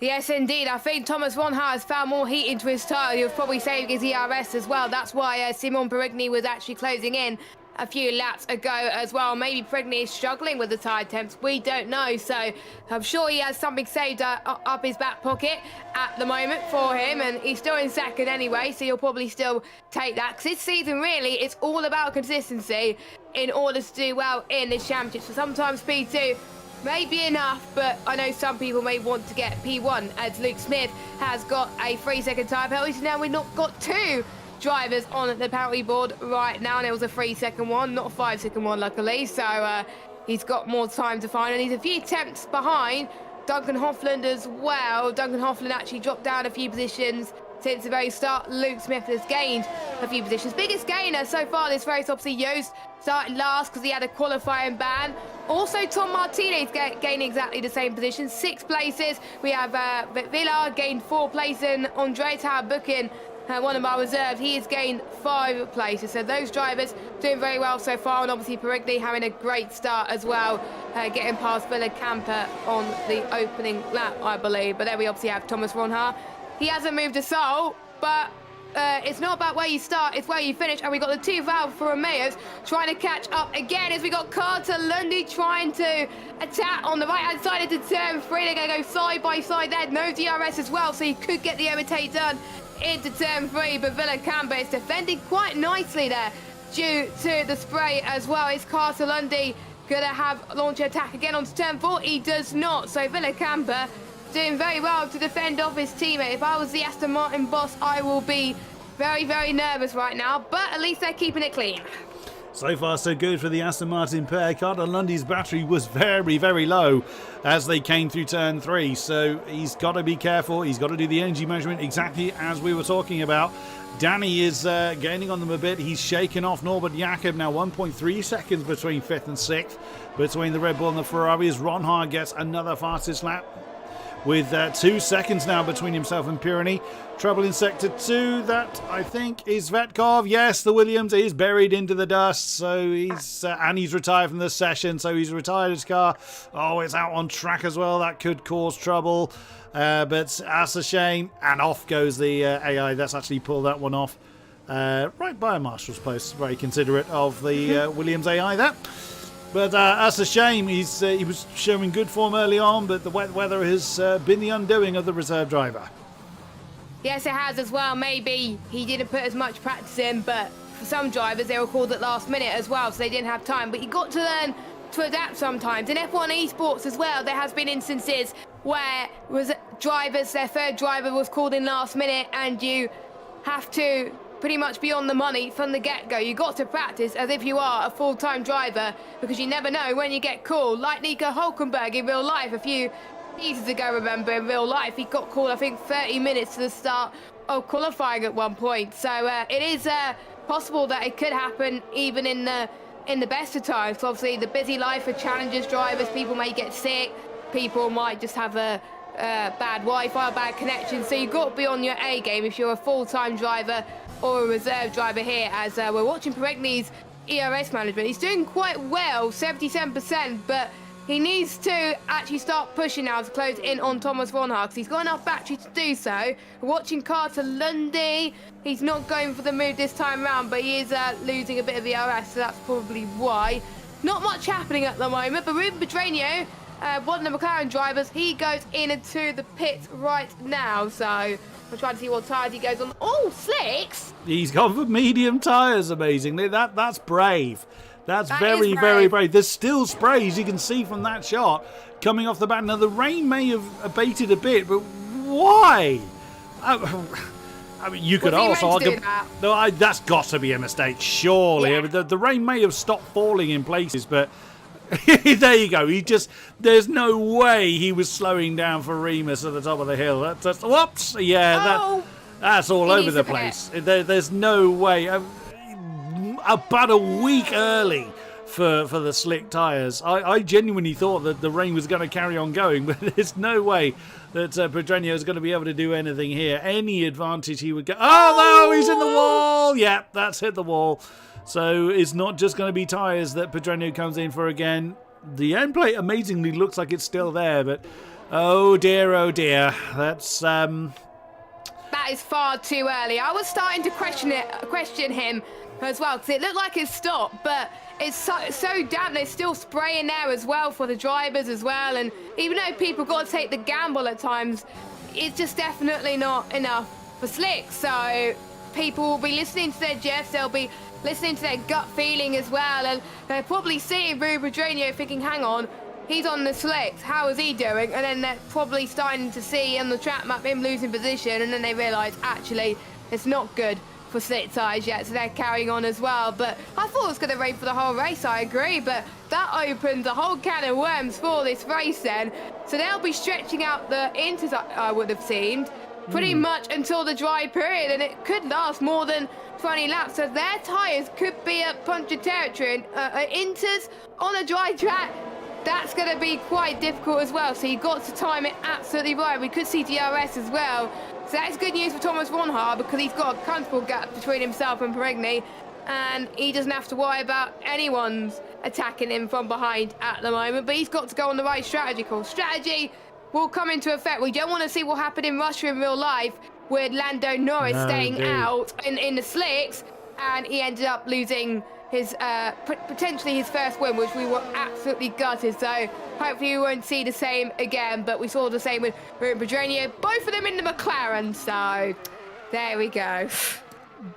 Yes, indeed. I think Thomas Ronha has found more heat into his tyre. He was probably saving his ERS as well. That's why Simon Peregni was actually closing in a few laps ago as well. Maybe Peregni is struggling with the tyre temps. We don't know. So I'm sure he has something saved up his back pocket at the moment for him. And he's still in second anyway, so he'll probably still take that. Because this season, really, it's all about consistency in order to do well in this championship. So sometimes P2 may be enough, but I know some people may want to get P1, as Luke Smith has got a 3-second time penalty. So now we've not got 2 drivers on the penalty board right now, and it was a 3-second one, not a 5-second one, luckily. So he's got more time to find, and he's a few tenths behind Duncan Hoffland as well. Duncan Hoffland actually dropped down a few positions since the very start. Luke Smith has gained a few positions. Biggest gainer so far this race, obviously Joost started last because he had a qualifying ban. Also, Tom Martinez gaining exactly the same position, 6 places. We have Villa gained 4 places, and Andre Buchan, one of our reserves, he has gained 5 places. So those drivers doing very well so far, and obviously Peregni having a great start as well, getting past Villacampa on the opening lap, I believe. But there we obviously have Thomas Ronha. He hasn't moved a soul, but it's not about where you start, it's where you finish. And we got the 2 Alfa Romeos trying to catch up again, as we got Carter Lundy trying to attack on the right hand side into turn 3. They're going to go side by side there. No DRS as well, so you could get the overtake done into turn 3. But Villacampa is defending quite nicely there due to the spray as well. Is Carter Lundy going to have launch attack again onto turn 4? He does not. So Villacampa doing very well to defend off his teammate. If I was the Aston Martin boss, I will be very, very nervous right now, but at least they're keeping it clean. So far, so good for the Aston Martin pair. Carter Lundy's battery was very, very low as they came through turn 3. So he's got to be careful. He's got to do the energy measurement exactly as we were talking about. Danny is gaining on them a bit. He's shaken off Norbert Jakob. Now 1.3 seconds between 5th and 6th. Between the Red Bull and the Ferrari as Ronhard gets another fastest lap. With 2 seconds now between himself and Pironi. Trouble in Sector 2, that I think is Vetkov. Yes, the Williams is buried into the dust, so he's retired from the session, so he's retired his car. Oh, it's out on track as well. That could cause trouble, but that's a shame. And off goes the AI. That's actually pulled that one off right by a marshal's post. Very considerate of the Williams AI there. But that's a shame. He was showing good form early on, but the wet weather has been the undoing of the reserve driver. Yes, it has as well. Maybe he didn't put as much practice in, but for some drivers, they were called at last minute as well, so they didn't have time. But you got to learn to adapt sometimes. In F1 esports as well, there has been instances where their third driver was called in last minute, and you have to pretty much be on the money from the get-go. You got to practice as if you are a full-time driver, because you never know when you get called. Like Nico Hulkenberg in real life a few seasons ago, remember, in real life, he got called, I think, 30 minutes to the start of qualifying at one point. So it is possible that it could happen even in the best of times. So obviously, the busy life of challengers drivers, people may get sick, people might just have a bad Wi-Fi, bad connection. So you've got to be on your A game if you're a full-time driver or a reserve driver here, as we're watching Peregni's ERS management. He's doing quite well, 77%, but he needs to actually start pushing now to close in on Thomas Ronhard, because he's got enough battery to do so. We're watching Carter Lundy. He's not going for the move this time around, but he is losing a bit of ERS, so that's probably why. Not much happening at the moment, but Ruben Pedreño, one of the McLaren drivers, he goes into the pits right now, so we're trying to see what tyres he goes on. Oh, slicks! He's gone for medium tyres, amazingly. That's brave. That's very, is very brave. There's still spray, as you can see from that shot, coming off the back. Now, the rain may have abated a bit, but why? I mean, you could also argue... No, that's got to be a mistake, surely. Yeah. I mean, the rain may have stopped falling in places, but... there you go. There's no way he was slowing down for Remus at the top of the hill. That's whoops. Yeah, that's all over the place. There's no way. About a week early for the slick tyres. I genuinely thought that the rain was going to carry on going, but there's no way that Pedreño is going to be able to do anything here. Any advantage he would get. Oh, no, he's in the wall. Yeah, that's hit the wall. So it's not just going to be tyres that Pedreño comes in for again. The end plate amazingly looks like it's still there, but oh dear, that's that is far too early. I was starting to question him as well, because it looked like it stopped, but it's so damp. There's still spray in there as well for the drivers as well, and even though people got to take the gamble at times, it's just definitely not enough for slick. So people will be listening to their Jeffs, they'll be listening to their gut feeling as well, and they're probably seeing Ruben Pedreño thinking, hang on, he's on the slicks, how is he doing? And then they're probably starting to see on the track map him losing position, and then they realise, actually, it's not good for slick tyres yet, so they're carrying on as well. But I thought it was going to rain for the whole race, I agree, but that opens a whole can of worms for this race then. So they'll be stretching out the inters, I would have seemed, pretty much until the dry period, and it could last more than 20 laps, so their tyres could be at puncture territory, and inters on a dry track, that's going to be quite difficult as well, so you've got to time it absolutely right. We could see DRS as well, so that's good news for Thomas Ronhard, because he's got a comfortable gap between himself and Peregni, and he doesn't have to worry about anyone's attacking him from behind at the moment, but he's got to go on the right strategy course. Strategy will come into effect. We don't want to see what happened in Russia in real life, with Lando Norris staying out in the slicks, and he ended up losing his potentially his first win, which we were absolutely gutted. So hopefully we won't see the same again, but we saw the same with Ruben Pedreño, both of them in the McLaren, so there we go.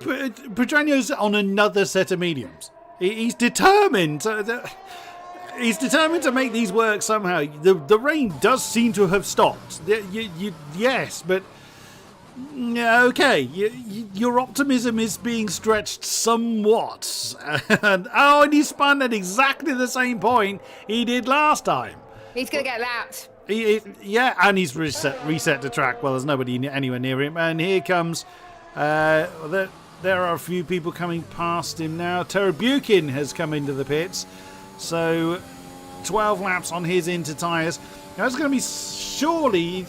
Pedreño's on another set of mediums. He's determined. He's determined to make these work somehow. The rain does seem to have stopped. Yes, but yeah, okay. Your optimism is being stretched somewhat. And he spun at exactly the same point he did last time. He's going to get lapped. And he's reset the track. Well, there's nobody anywhere near him. And here comes... there are a few people coming past him now. Terabukin has come into the pits. So 12 laps on his inter tyres. Now it's going to be surely,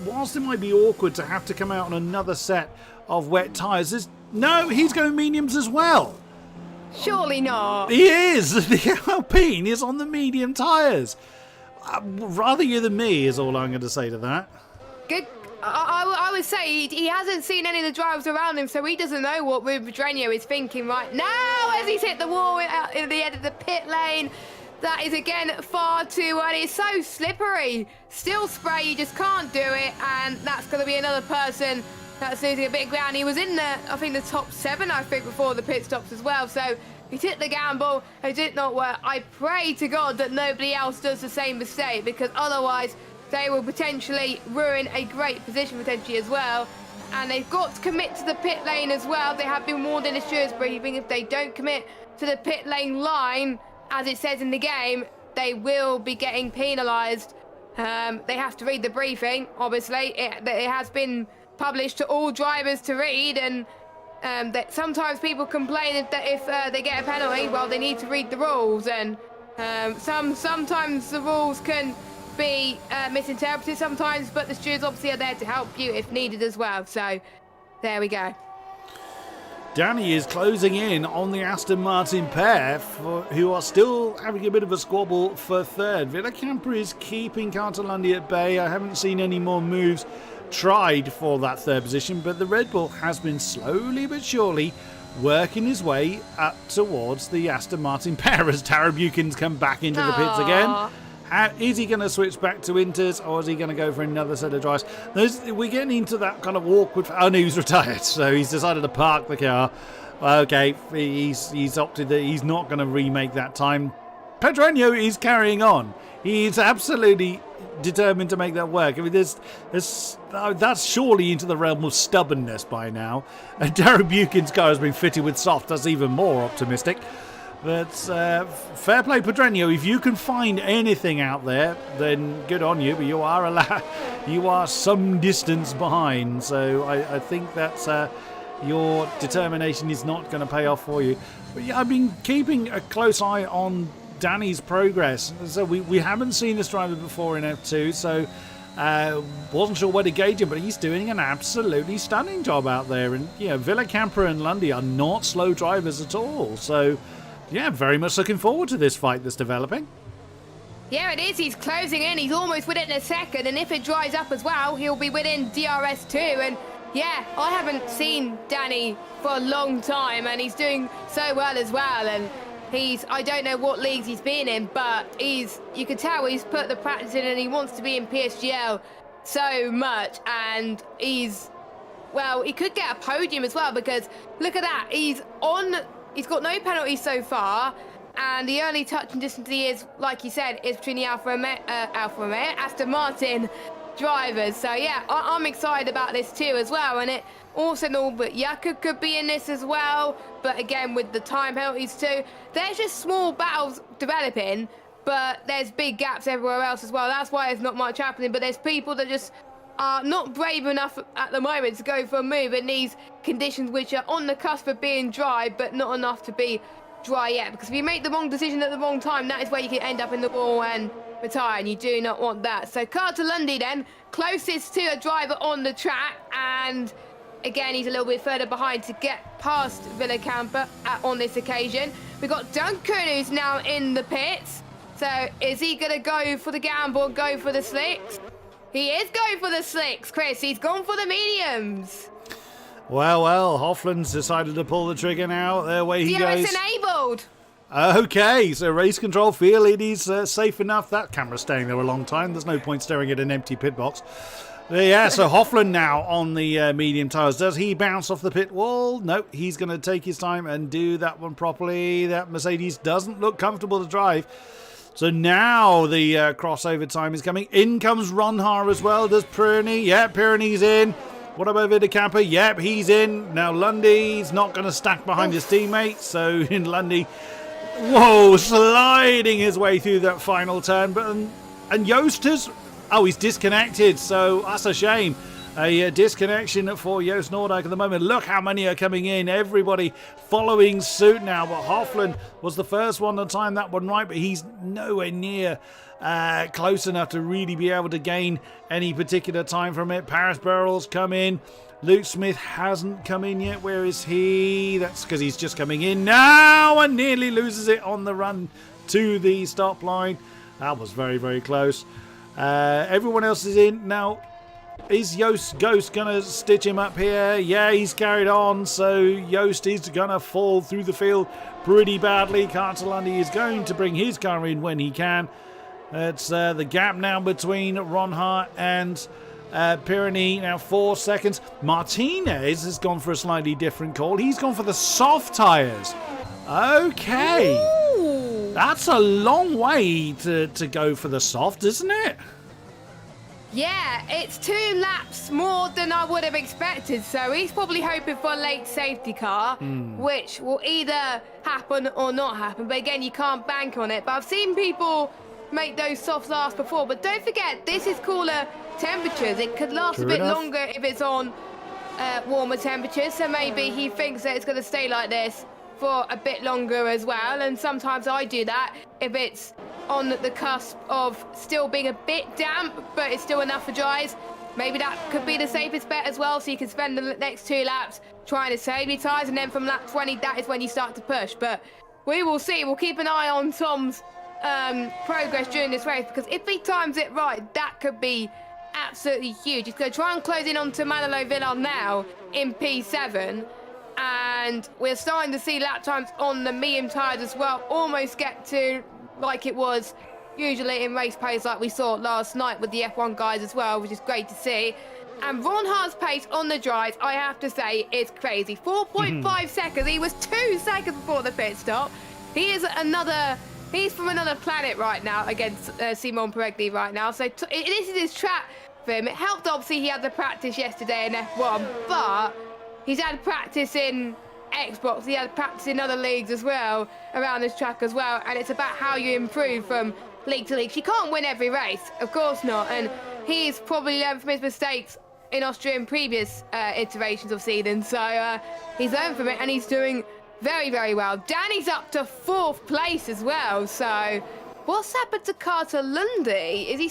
whilst it might be awkward to have to come out on another set of wet tyres, no, he's going mediums as well. Surely not. He is. The Alpine is on the medium tyres. Rather you than me is all I'm going to say to that. Good. I would say he hasn't seen any of the drivers around him, so he doesn't know what Ruben Pedreño is thinking right now as he's hit the wall in the end of the pit lane. That is, again, far too early. It's so slippery. Still spray, you just can't do it, and that's going to be another person that's losing a bit of ground. He was in the top 7, I think, before the pit stops as well, so he took the gamble. It did not work. I pray to God that nobody else does the same mistake, because otherwise they will potentially ruin a great position potentially as well. And they've got to commit to the pit lane as well. They have been warned in the stewards briefing, if they don't commit to the pit lane line, as it says in the game, they will be getting penalised. They have to read the briefing, obviously. It has been published to all drivers to read, and that sometimes people complain if they get a penalty, well, they need to read the rules, and sometimes the rules can be misinterpreted sometimes, but the stewards obviously are there to help you if needed as well. So there we go. Danny is closing in on the Aston Martin pair, who are still having a bit of a squabble for third. Villacampa is keeping Cartolandi at bay. I haven't seen any more moves tried for that third position, but the Red Bull has been slowly but surely working his way up towards the Aston Martin pair as Tarabukin's come back into the pits again. Is he going to switch back to Inters, or is he going to go for another set of drives? We're getting into that kind of awkward... Oh, no, he's retired, so he's decided to park the car. Okay, he's opted that he's not going to remake that time. Pedreño is carrying on. He's absolutely determined to make that work. I mean, that's surely into the realm of stubbornness by now. And Tarabukin's car has been fitted with soft. That's even more optimistic. But fair play, Pedreño. If you can find anything out there, then good on you. But you are some distance behind. So I think that your determination is not going to pay off for you. But yeah, I've been keeping a close eye on Danny's progress. So we haven't seen this driver before in F2. So wasn't sure where to gauge him, but he's doing an absolutely stunning job out there. And Villacampa and Lundy are not slow drivers at all. So yeah, very much looking forward to this fight that's developing. Yeah, it is. He's closing in. He's almost within a second. And if it dries up as well, he'll be within DRS too. And yeah, I haven't seen Danny for a long time. And he's doing so well as well. And I don't know what leagues he's been in, but you can tell he's put the practice in and he wants to be in PSGL so much. And he could get a podium as well, because look at that. He's got no penalties so far, and the only touching distance he is, like you said, is between the Aston Martin drivers. So yeah, I'm excited about this too as well. And it also Norbert Jakob could be in this as well, but again with the time penalties too. There's just small battles developing, but there's big gaps everywhere else as well. That's why there's not much happening. But there's people that just are not brave enough at the moment to go for a move in these conditions, which are on the cusp of being dry, but not enough to be dry yet. Because if you make the wrong decision at the wrong time, that is where you can end up in the wall and retire, and you do not want that. So Cartolandi then, closest to a driver on the track, and again, he's a little bit further behind to get past Villacampa on this occasion. We've got Duncan, who's now in the pits. So is he going to go for the gamble and go for the slicks? He is going for the slicks, Chris. He's gone for the mediums. Well, Hoffland's decided to pull the trigger now. Away he goes. DRS enabled. Okay, so race control feel it is safe enough. That camera's staying there a long time. There's no point staring at an empty pit box. Yeah, so Hoffland now on the medium tyres. Does he bounce off the pit wall? No, he's going to take his time and do that one properly. That Mercedes doesn't look comfortable to drive. So now the crossover time is coming. In comes Ronhar as well. Does Pirni? Yeah, Pirni's in. What about Vidicamper? Yep, he's in. Now Lundy's not going to stack behind his teammates. So in Lundy, whoa, sliding his way through that final turn. But and Joost has, oh, he's disconnected. So that's a shame. A disconnection for Joost Noordijk at the moment. Look how many are coming in. Everybody following suit now. But Hofland was the first one to time that one right. But he's nowhere near close enough to really be able to gain any particular time from it. Paris Burrell's come in. Luke Smith hasn't come in yet. Where is he? That's because he's just coming in now and nearly loses it on the run to the stop line. That was very, very close. Everyone else is in. Now, is Joost Ghost going to stitch him up here? Yeah, he's carried on. So Joost is going to fall through the field pretty badly. Cartolandi is going to bring his car in when he can. It's the gap now between Ronhar and Pirni. Now 4 seconds. Martinez has gone for a slightly different call. He's gone for the soft tyres. Okay. Ooh. That's a long way to go for the soft, isn't it? Yeah, it's 2 laps more than I would have expected. So he's probably hoping for a late safety car, which will either happen or not happen. But again, you can't bank on it. But I've seen people make those softs last before. But don't forget, this is cooler temperatures. It could last a bit longer if it's on warmer temperatures. So maybe he thinks that it's going to stay like this for a bit longer as well. And sometimes I do that if it's on the cusp of still being a bit damp, but it's still enough for dries. Maybe that could be the safest bet as well, so you can spend the next 2 laps trying to save your tyres, and then from lap 20, that is when you start to push. But we will see. We'll keep an eye on Tom's progress during this race, because if he times it right, that could be absolutely huge. He's going to try and close in onto Manolo Villar now in P7, and we're starting to see lap times on the medium tyres as well almost get to like it was usually in race pace like we saw last night with the F1 guys as well, which is great to see. And Ron Hart's pace on the drive, I have to say, is crazy. 4.5 seconds. He was 2 seconds before the pit stop. He's from another planet right now against Simon Peregni right now. So this is his track for him. It helped, obviously, he had the practice yesterday in F1, but he's had practice in Xbox, he had practice in other leagues as well around this track as well, and it's about how you improve from league to league. You can't win every race, of course not, and he's probably learned from his mistakes in Austria in previous iterations of season, so he's learned from it and he's doing very, very well. Danny's up to 4th place as well, so what's happened to Carter Lundy? Is he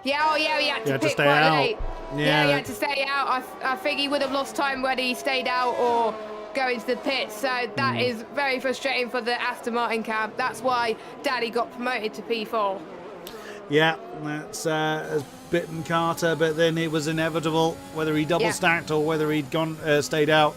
he had to pit quite late. Yeah, he had to stay out. I think he would have lost time whether he stayed out or go into the pit, so that is very frustrating for the Aston Martin camp. That's why Danny got promoted to P4. Yeah, that's has bitten Carter, but then it was inevitable whether he double stacked or whether he'd gone stayed out.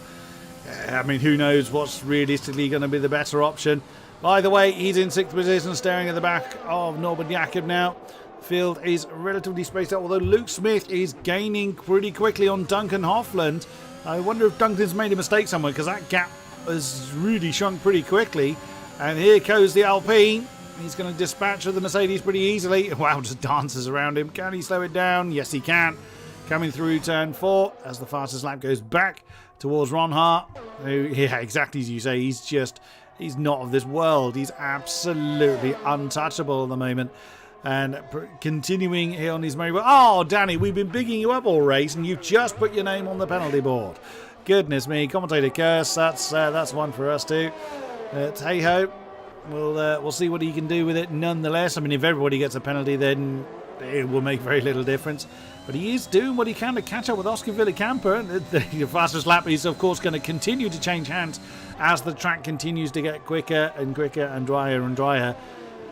I mean, who knows what's realistically going to be the better option. By the way, he's in 6th position, staring at the back of Norbert Jakob now. Field is relatively spaced out, although Luke Smith is gaining pretty quickly on Duncan Hofland. I wonder if Duncan's made a mistake somewhere, because that gap has really shrunk pretty quickly. And here goes the Alpine. He's going to dispatch of the Mercedes pretty easily. Wow, just dances around him. Can he slow it down? Yes, he can. Coming through turn 4 as the fastest lap goes back towards Ron Hart. Who, yeah, exactly as you say, he's not of this world. He's absolutely untouchable at the moment. And continuing here on his merry way. Oh, Danny, we've been bigging you up all race, and you've just put your name on the penalty board. Goodness me, commentator curse. That's one for us too. Hey ho, we'll see what he can do with it. Nonetheless, I mean, if everybody gets a penalty, then it will make very little difference. But he is doing what he can to catch up with Oscar Villicamper. The fastest lap is, of course, going to continue to change hands as the track continues to get quicker and quicker and drier and drier.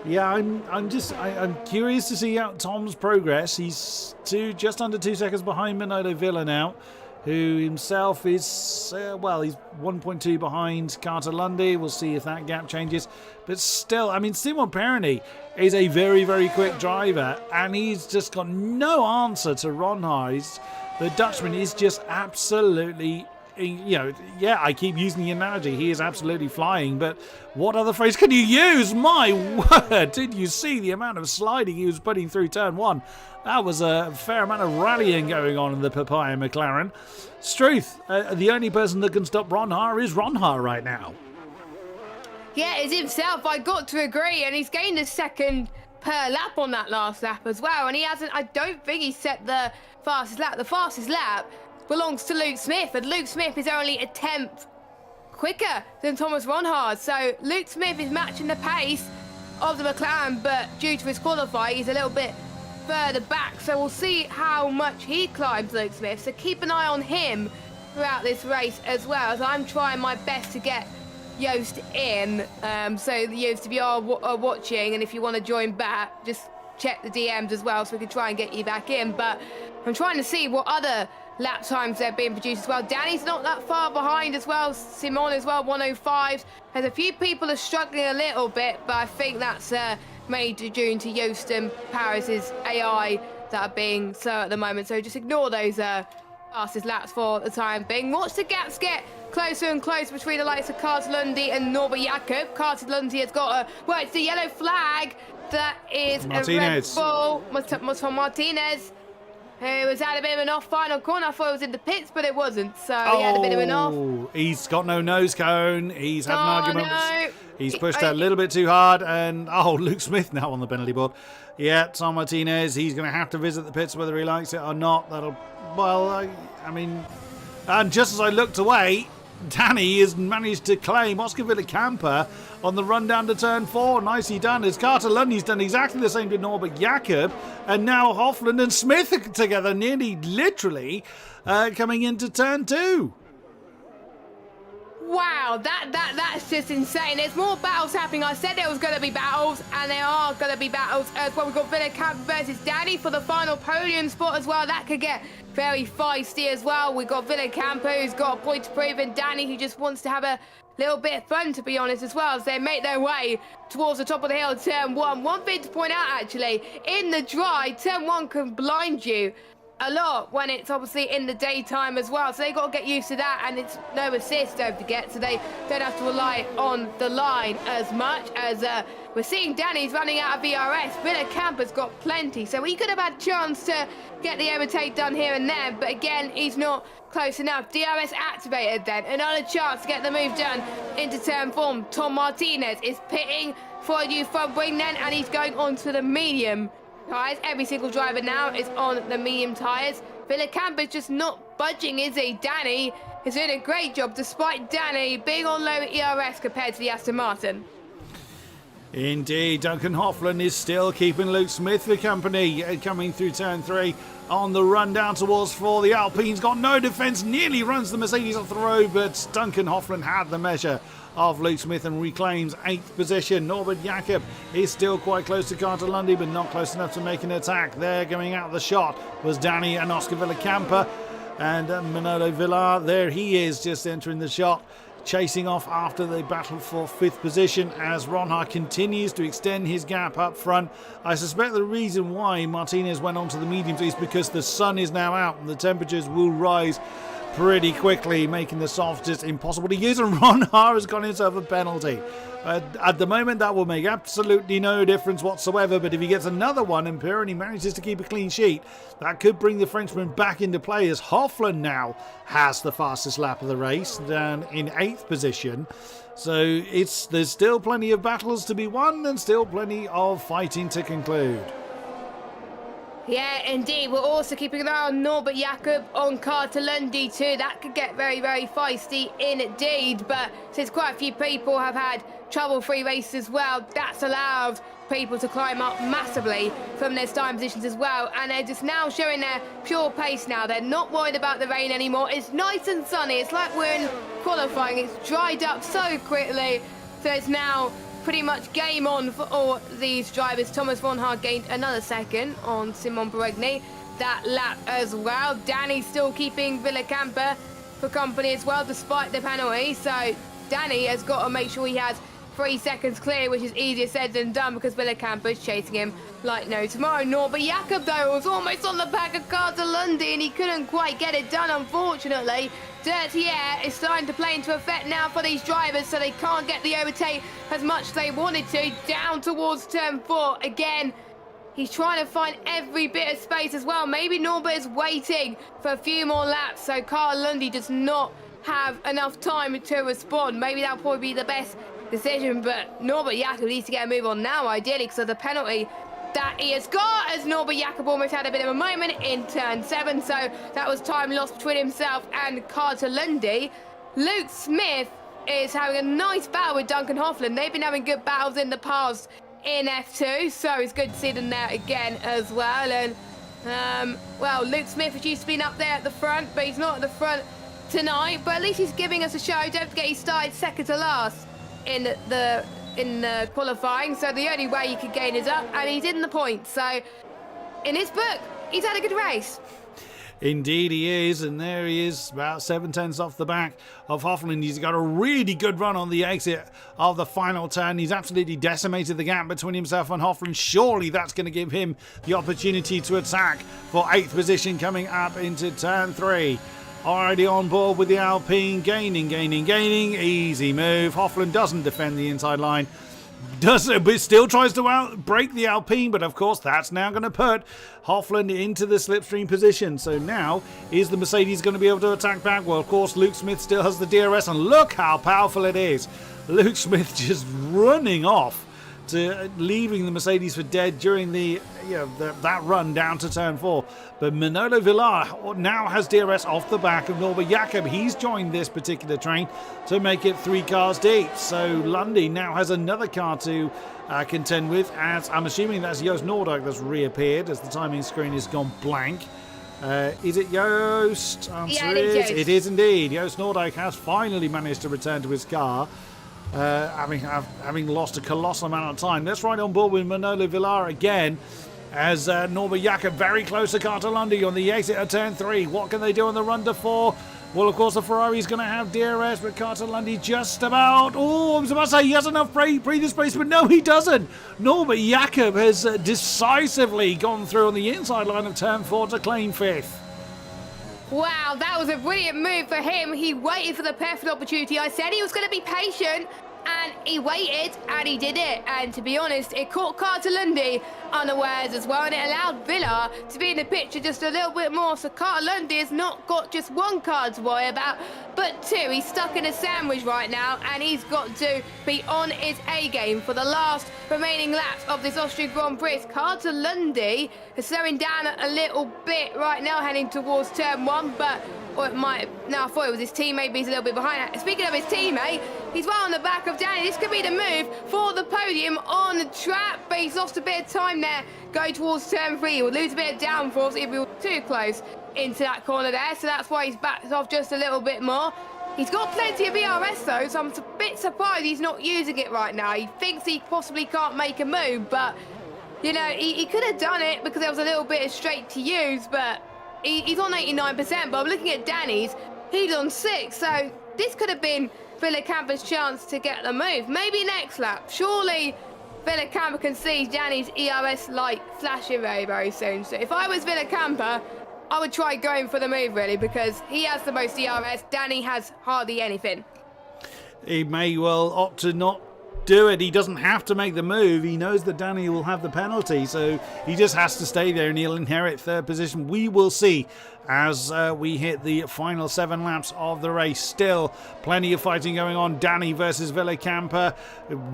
Yeah, I'm curious to see out Tom's progress. He's just under 2 seconds behind Manolo Villa now, who himself is, he's 1.2 behind Carter Lundy. We'll see if that gap changes. But still, I mean, Simon Perroni is a very, very quick driver, and he's just got no answer to Ron Hayes. The Dutchman is just absolutely I keep using the analogy. He is absolutely flying, but what other phrase can you use? My word, did you see the amount of sliding he was putting through turn 1? That was a fair amount of rallying going on in the Papaya McLaren. Struth, the only person that can stop Ronhar is Ronhar right now. Yeah, it's himself. I got to agree, and he's gained a second per lap on that last lap as well, and he hasn't. I don't think he set the fastest lap. The fastest lap belongs to Luke Smith, and Luke Smith is only a tenth quicker than Thomas Ronhard. So Luke Smith is matching the pace of the McLaren, but due to his qualifying, he's a little bit further back. So we'll see how much he climbs, Luke Smith. So keep an eye on him throughout this race as well, as I'm trying my best to get Joost in. So Joost, if you are watching, and if you want to join back, just check the DMs as well, so we can try and get you back in. But I'm trying to see what other lap times they're being produced as well. Danny's not that far behind as well. Simon as well, 105. There's a few people are struggling a little bit, but I think that's mainly due to Joost and Paris's AI that are being slow at the moment. So just ignore those fastest laps for the time being. Watch the gaps get closer and closer between the likes of Carter-Lundy and Norbert Jakob. Carter-Lundy has got it's the yellow flag. That is Martinez. a Red Bull. Must from Martinez, who has had a bit of an off final corner. I thought it was in the pits, but it wasn't. So he had a bit of an off. He's got no nose cone. He's had an argument. No. He's pushed a little bit too hard. And, Luke Smith now on the penalty board. Yeah, Tom Martinez, he's going to have to visit the pits whether he likes it or not. And just as I looked away, Danny has managed to claim Oscar Villacampa on the run down to turn 4. Nicely done. As Carter-Lundy's done exactly the same to Norbert Jakob, and now Hoffland and Smith are together, nearly literally coming into turn 2. Wow, that's just insane. There's more battles happening. I said there was going to be battles, and there are going to be battles as well. We've got Villacampa versus Danny for the final podium spot as well. That could get very feisty as well. We've got Villacampa, who's got a point to prove, and Danny, who just wants to have a little bit of fun, to be honest, as well, as they make their way towards the top of the hill, turn 1. One thing to point out, actually, in the dry, turn 1 can blind you a lot when it's obviously in the daytime as well, so they got to get used to that, and it's no assist, don't forget, so they don't have to rely on the line as much. As we're seeing Danny's running out of VRS. Villacampa's got plenty, so he could have had a chance to get the overtake done here and there, but again, he's not close enough. DRS activated then, another chance to get the move done into turn 4. Tom Martinez is pitting for a new front wing then, and he's going on to the medium tyres. Every single driver now is on the medium tyres. Villacampa's just not budging, is he? Danny is doing a great job, despite Danny being on low ERS compared to the Aston Martin. Indeed, Duncan Hoffland is still keeping Luke Smith the company, coming through turn 3 on the run down towards 4. The Alpine's got no defence, nearly runs the Mercedes off the road, but Duncan Hoffland had the measure of Luke Smith and reclaims 8th position. Norbert Jakob is still quite close to Carter-Lundy, but not close enough to make an attack. There, going out of the shot, was Danny and Oscar Villacampa. And Manolo Villar, there he is, just entering the shot, chasing off after they battle for 5th position as Ronhar continues to extend his gap up front. I suspect the reason why Martinez went on to the mediums is because the sun is now out and the temperatures will rise pretty quickly, making the softs just impossible to use, and Ronhar has got himself a penalty. At the moment, that will make absolutely no difference whatsoever, but if he gets another one and Pironi manages to keep a clean sheet, that could bring the Frenchman back into play, as Hoffland now has the fastest lap of the race, down in 8th position. So there's still plenty of battles to be won and still plenty of fighting to conclude. Yeah, indeed. We're also keeping an eye on Norbert Jakob on Carter-Lundy too. That could get very, very feisty indeed. But since quite a few people have had trouble-free races as well, that's allowed people to climb up massively from their starting positions as well. And they're just now showing their pure pace now. They're not worried about the rain anymore. It's nice and sunny. It's like we're in qualifying. It's dried up so quickly. So it's now pretty much game on for all these drivers. Thomas Ronhard gained another second on Simon Beregni that lap as well. Danny still keeping Villacampa for company as well, despite the penalty. So Danny has got to make sure he has 3 seconds clear, which is easier said than done because Villacampa is chasing him like no tomorrow. Norbert Jakob, though, was almost on the back of Carter Lundy and he couldn't quite get it done, unfortunately. Dirty air is starting to play into effect now for these drivers, so they can't get the overtake as much as they wanted to. Down towards turn 4 again. He's trying to find every bit of space as well. Maybe Norbert is waiting for a few more laps, so Carl Lundy does not have enough time to respond. Maybe that'll probably be the best decision, but Norbert Jakob needs to get a move on now, ideally, because of the penalty that he has got, as Norbert Jakob almost had a bit of a moment in turn 7, so that was time lost between himself and Carter Lundy. Luke Smith is having a nice battle with Duncan Hoffland. They've been having good battles in the past in F2, so it's good to see them there again as well. And well, Luke Smith has used to be up there at the front, but he's not at the front tonight, but at least he's giving us a show. Don't forget he started second to last in the qualifying, so the only way he could gain is up, and he's in the points. So in his book, he's had a good race. Indeed he is, and there he is, about 7/10 off the back of Hoffland. He's got a really good run on the exit of the final turn. He's absolutely decimated the gap between himself and Hoffland. Surely that's going to give him the opportunity to attack for 8th position coming up into turn 3. Already on board with the Alpine, gaining. Easy move. Hoffland doesn't defend the inside line. But still tries to break the Alpine, but of course that's now going to put Hoffland into the slipstream position. So now, is the Mercedes going to be able to attack back? Well, of course, Luke Smith still has the DRS, and look how powerful it is. Luke Smith just running off, to leaving the Mercedes for dead during that run down to turn 4. But Manolo Villar now has DRS off the back of Norbert Jakob. He's joined this particular train to make it 3 cars deep. So Lundy now has another car to contend with, as I'm assuming that's Joost Noordijk that's reappeared as the timing screen has gone blank. Is it Joost? Yeah, it is Joost. It is indeed. Joost Noordijk has finally managed to return to his car. Having lost a colossal amount of time. Let's ride on board with Manolo Villar again, as Norbert Jakob very close to Carter Lundy on the exit of turn 3. What can they do on the run to 4? Well, of course, the Ferrari's going to have DRS, but Carter Lundy just about... Oh, I was about to say he has enough breathing space, but no, he doesn't. Norbert Jakob has decisively gone through on the inside line of turn 4 to claim 5th. Wow, that was a brilliant move for him. He waited for the perfect opportunity. I said he was going to be patient, and he waited, and he did it. And to be honest, it caught Carter Lundy unawares as well, and it allowed Villa to be in the picture just a little bit more. So Carter Lundy has not got just one car to worry about, but 2. He's stuck in a sandwich right now, and he's got to be on his A game for the last remaining laps of this Austrian Grand Prix. Carter Lundy is slowing down a little bit right now, heading towards turn 1, but... Or it might... No, I thought it was his teammate, but he's a little bit behind. Speaking of his teammate, he's right on the back of Danny. This could be the move for the podium on the track, but he's lost a bit of time there going towards turn 3. He will lose a bit of downforce if he was too close into that corner there, so that's why he's backed off just a little bit more. He's got plenty of ERS though, so I'm a bit surprised he's not using it right now. He thinks he possibly can't make a move, but, you know, he could have done it because there was a little bit of straight to use, but... He's on 89%, but I'm looking at Danny's. He's on 6, so this could have been Villacampa's chance to get the move. Maybe next lap. Surely Villacampa can see Danny's ERS light flashing very, very soon. So if I was Villacampa, I would try going for the move, really, because he has the most ERS. Danny has hardly anything. He may well opt to not do it. He doesn't have to make the move. He knows that Danny will have the penalty, so he just has to stay there and he'll inherit 3rd position. We will see as we hit the final 7 laps of the race. Still plenty of fighting going on. Danny versus Villacampa,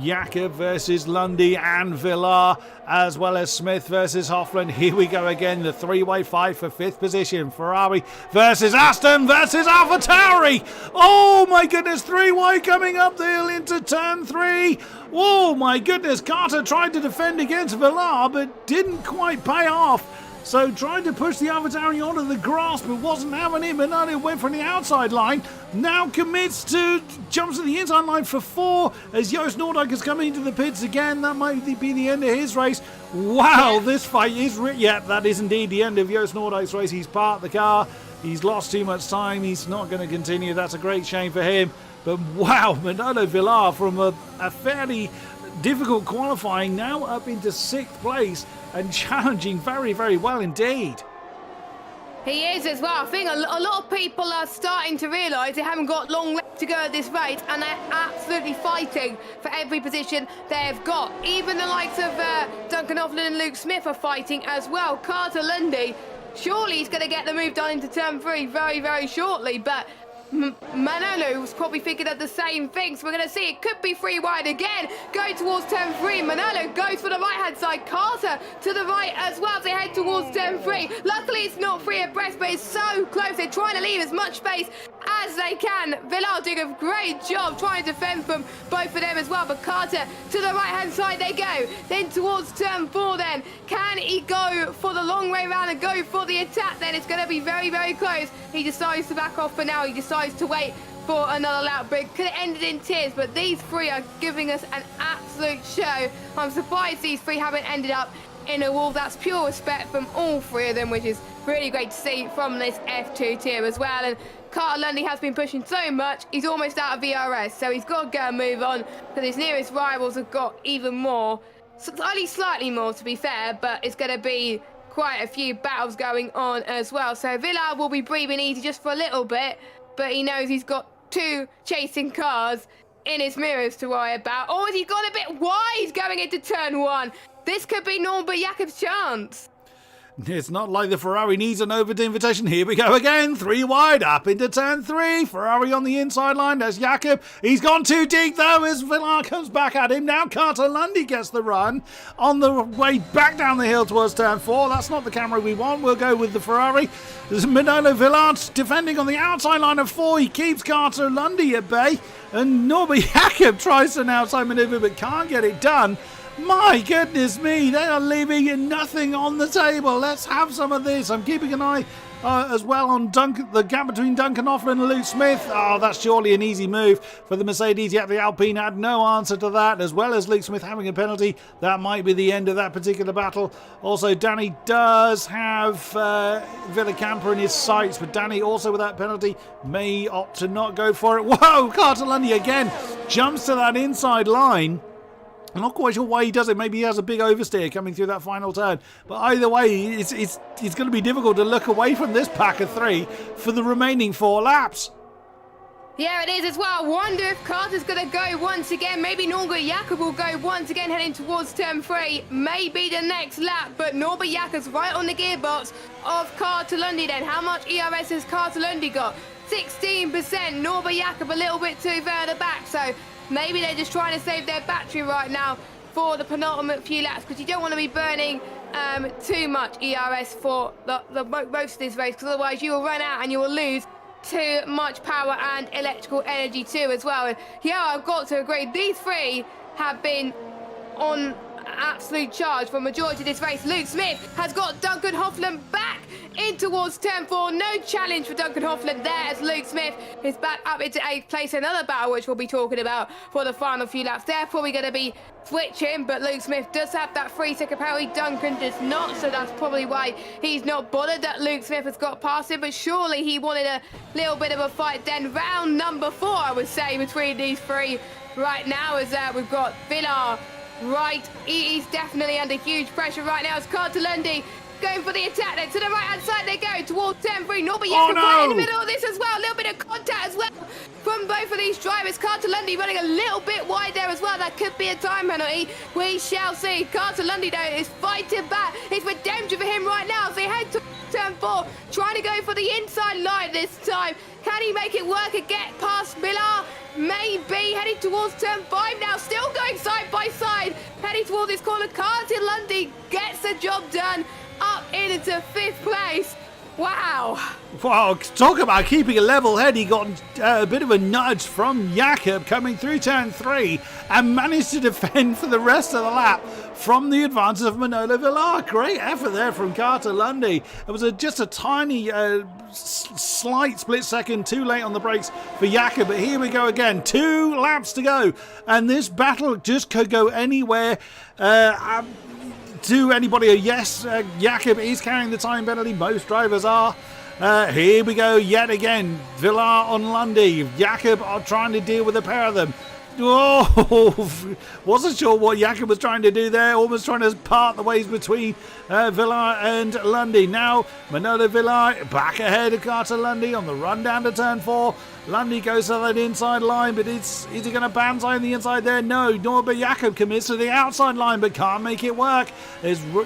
Jakob versus Lundy and Villar, as well as Smith versus Hoffland. Here we go again, the 3-way fight for 5th position. Ferrari versus Aston versus AlphaTauri. Oh my goodness, 3-way coming up the hill into turn 3. Oh my goodness, Carter tried to defend against Villar, but didn't quite pay off. So tried to push the AlphaTauri onto the grass, but wasn't having it. Bernardo went for the outside line. Now commits to jumps to the inside line for 4 as Joost Noordijk is coming into the pits again. That might be the end of his race. Wow, this fight is... that is indeed the end of Joost Noordijk's race. He's parked the car. He's lost too much time. He's not going to continue. That's a great shame for him. But wow, Manolo Villar from a fairly difficult qualifying now up into 6th place and challenging very, very well indeed. He is as well. I think a lot of people are starting to realise they haven't got long left to go at this race, and they're absolutely fighting for every position they've got. Even the likes of Duncan Hoffman and Luke Smith are fighting as well. Carter Lundy, surely he's going to get the move done into turn 3 very, very shortly, but Manolo was probably thinking of the same thing, so we're going to see it could be 3 wide again, going towards turn 3. Manolo goes for the right hand side, Carter to the right as well as they head towards turn 3. Luckily it's not 3 abreast, but it's so close. They're trying to leave as much space as they can. Villar doing a great job trying to defend from both of them as well, but Carter to the right hand side they go. Then towards turn 4 then, can he go for the long way round and go for the attack? Then it's going to be very, very close. He decides to back off for now. He decides to wait for another lap break. Could have ended in tears, but these 3 are giving us an absolute show. I'm surprised these 3 haven't ended up in a wall. That's pure respect from all 3 of them, which is really great to see from this F2 tier as well. And Carter Lundy has been pushing so much, he's almost out of VRS, so he's got to go and move on, because his nearest rivals have got even more, only slightly more to be fair, but it's going to be quite a few battles going on as well. So Villar will be breathing easy just for a little bit, but he knows he's got 2 chasing cars in his mirrors to worry about. Or has he gone a bit wide going into turn 1? This could be Norbert Jakob's chance. It's not like the Ferrari needs an open invitation. Here we go again. 3 wide up into turn 3. Ferrari on the inside line. There's Jakob. He's gone too deep though as Villar comes back at him. Now Carter Lundy gets the run on the way back down the hill towards turn 4. That's not the camera we want. We'll go with the Ferrari. There's Manolo Villar defending on the outside line of 4. He keeps Carter Lundy at bay. And Norbert Jakob tries an outside manoeuvre but can't get it done. My goodness me, they are leaving nothing on the table. Let's have some of this. I'm keeping an eye as well on the gap between Duncan Hoffman and Luke Smith. Oh, that's surely an easy move for the Mercedes, yet the Alpine had no answer to that, as well as Luke Smith having a penalty. That might be the end of that particular battle. Also, Danny does have Villacamper in his sights, but Danny also with that penalty may opt to not go for it. Whoa, Carter Lundy again jumps to that inside line. I'm not quite sure why he does it. Maybe he has a big oversteer coming through that final turn. But either way, it's going to be difficult to look away from this pack of 3 for the remaining 4 laps. Yeah, it is as well. I wonder if Carter's going to go once again. Maybe Norbert Jakob will go once again heading towards turn 3. Maybe the next lap, but Norbert Jakob's right on the gearbox of Carter Lundy then. How much ERS has Carter Lundy got? 16%. Norbert Jakob a little bit too far at the back, so maybe they're just trying to save their battery right now for the penultimate few laps, because you don't want to be burning too much ERS for the most of this race, because otherwise you will run out and you will lose too much power and electrical energy too as well. And yeah, I've got to agree, these 3 have been on absolute charge for majority of this race. Luke Smith has got Duncan Hoffman back in towards turn 4. No challenge for Duncan Hoffman there as Luke Smith is back up into 8th place. Another battle which we'll be talking about for the final few laps. They're probably going to be switching, but Luke Smith does have that 3-second penalty. Duncan does not, so that's probably why he's not bothered that Luke Smith has got past him, but surely he wanted a little bit of a fight then. Round number 4, I would say, between these 3 right now, as we've got Villar right. He's definitely under huge pressure right now as Carter Lundy going for the attack then. To the right hand side they go towards turn 3. Norbert Jakob right in the middle of this as well. A little bit of contact as well from both of these drivers. Carter Lundy running a little bit wide there as well. That could be a time penalty. We shall see. Carter Lundy though is fighting back. It's redemption for him right now as they head to turn 4, trying to go for the inside line this time. Can he make it work and get past Villar? Maybe. Heading towards turn 5 now, still going side by side, heading towards this corner. Carter Lundy gets the job done, up into 5th place. Wow. Wow, talk about keeping a level head. He got a bit of a nudge from Jakob coming through turn 3 and managed to defend for the rest of the lap from the advance of Manolo Villar. Great effort there from Carter Lundy. It was just a tiny, slight split second too late on the brakes for Jakob, but here we go again. 2 laps to go, and this battle just could go anywhere. To anybody, yes, Jakob is carrying the time penalty. Most drivers are. Here we go yet again. Villar on Lundy. Jakob are trying to deal with a pair of them. Oh, wasn't sure what Jakob was trying to do there. Almost trying to part the ways between Villar and Lundy. Now, Manolo Villar back ahead of Carter Lundy on the run down to turn 4. Lundy goes to that inside line, but is he going to banzai on the inside there? No, Norbert Jakob commits to the outside line, but can't make it work.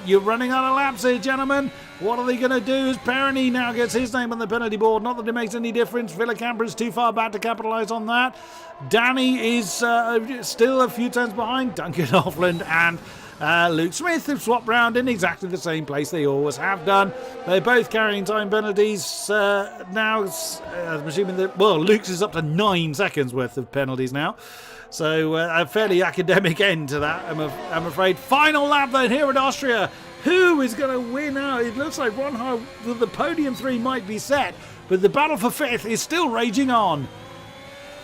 You're running out of laps here, gentlemen. What are they going to do? As Perroni now gets his name on the penalty board. Not that it makes any difference. Villacamper is too far back to capitalise on that. Danny is still a few turns behind. Duncan Hoffland and Luke Smith have swapped round in exactly the same place they always have done. They're both carrying time penalties now. I'm assuming that, well, Luke's is up to 9 seconds worth of penalties now. So a fairly academic end to that, I'm afraid. Final lap then here at Austria. Who is going to win out? It looks like the podium 3 might be set, but the battle for 5th is still raging on.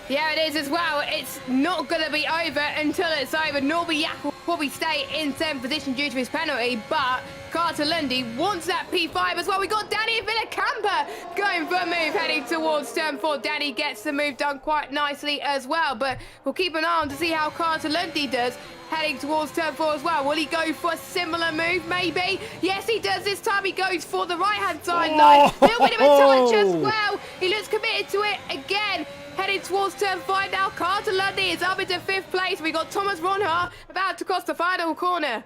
Yeah, it is as well. It's not going to be over until it's over. Norbert Jakob will probably stay in 7th position due to his penalty, but Carter Lundy wants that P5 as well. We got Danny Villacamper going for a move heading towards turn 4. Danny gets the move done quite nicely as well, but we'll keep an eye on to see how Carter Lundy does heading towards turn 4 as well. Will he go for a similar move, maybe? Yes, he does. This time he goes for the right-hand side line. A little bit of a touch as well. He looks committed to it again. Heading towards turn 5 now. Carter Lundy is up into 5th place. We got Thomas Ronhar about to cross the final corner.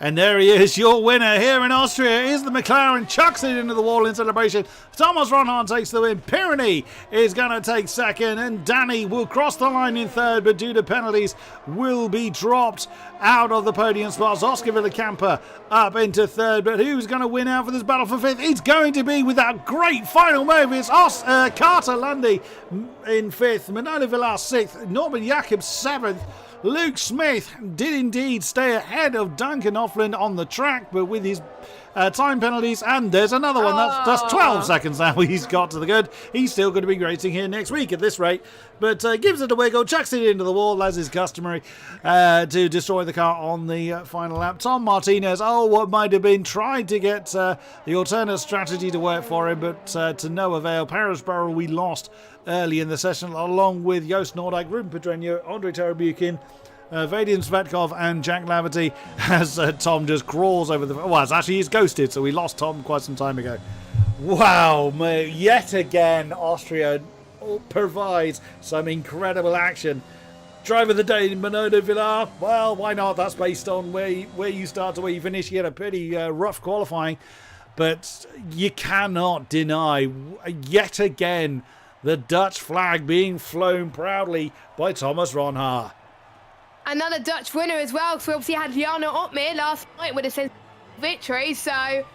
And there he is, your winner here in Austria is the McLaren, chucks it into the wall in celebration. Thomas Ronhard takes the win. Pyrenees is going to take 2nd, and Danny will cross the line in 3rd, but due to penalties will be dropped out of the podium spots. Oscar Villacamper up into 3rd, but who's going to win out for this battle for 5th? It's going to be, with that great final move, it's Carter Lundy in 5th, Manolo Villar 6th, Norbert Jakob 7th. Luke Smith did indeed stay ahead of Duncan Hoffland on the track, but with his time penalties, and there's another one. That's 12 seconds now he's got to the good. He's still going to be racing here next week at this rate, but gives it a wiggle, chucks it into the wall as is customary to destroy the car on the final lap. Tom Martinez, what might have been, tried to get the alternate strategy to work for him, but to no avail. Paris Barrel we lost early in the session, along with Joost Noordijk, Ruben Pedreño, Andrei Tarabukin, Vadim Svetkov and Jack Laverty, as Tom just crawls over the... Well, actually he's ghosted, so we lost Tom quite some time ago. Wow, mate, yet again Austria provides some incredible action. Driver of the day, Manolo Villar. Well, why not? That's based on where you start to where you finish. He had a pretty rough qualifying, but you cannot deny yet again the Dutch flag being flown proudly by Thomas Ronhar. Another Dutch winner as well, because we obviously had Jarno Opmeer last night with a sense of victory. So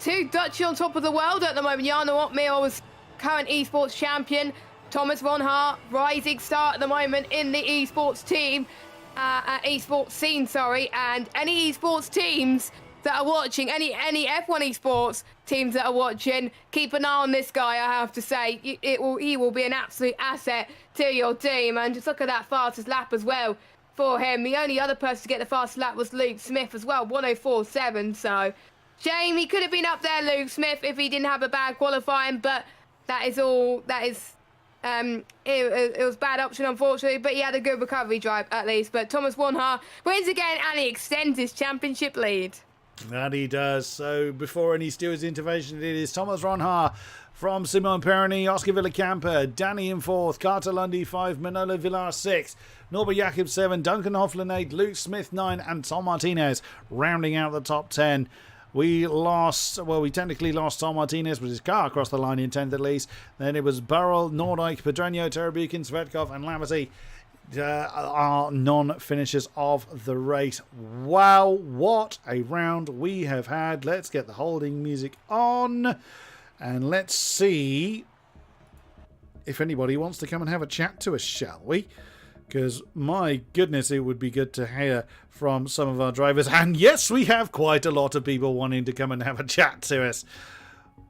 2 Dutch on top of the world at the moment. Jarno Opmeer was current esports champion. Thomas Ronhar, rising star at the moment in the esports team, esports scene, and any esports teams that are watching, any F1 esports teams that are watching, keep an eye on this guy. I have to say, he will be an absolute asset to your team. And just look at that fastest lap as well for him. The only other person to get the fastest lap was Luke Smith as well, 1:04.7. So shame he could have been up there, Luke Smith, if he didn't have a bad qualifying. But that is all. That is. It was a bad option, unfortunately, but he had a good recovery drive at least. But Thomas Ronhar wins again, and he extends his championship lead. And he does. So before any stewards' intervention, it is Thomas Ronhar from Simon Perroni, Oscar Villacamper, Danny in 4th, Carter Lundy 5, Manolo Villar 6, Norbert Jakob 7, Duncan Hoffland 8, Luke Smith 9, and Tom Martinez rounding out the top 10. We technically lost Tom Martinez, but his car crossed the line in 10th at least. Then it was Burrell, Noordijk, Pedreño, Tarabukin, Svetkov, and Laverty. Are non-finishers of the race. Wow, what a round we have had. Let's get the holding music on, and let's see if anybody wants to come and have a chat to us, shall we? Because my goodness, it would be good to hear from some of our drivers. And yes, we have quite a lot of people wanting to come and have a chat to us.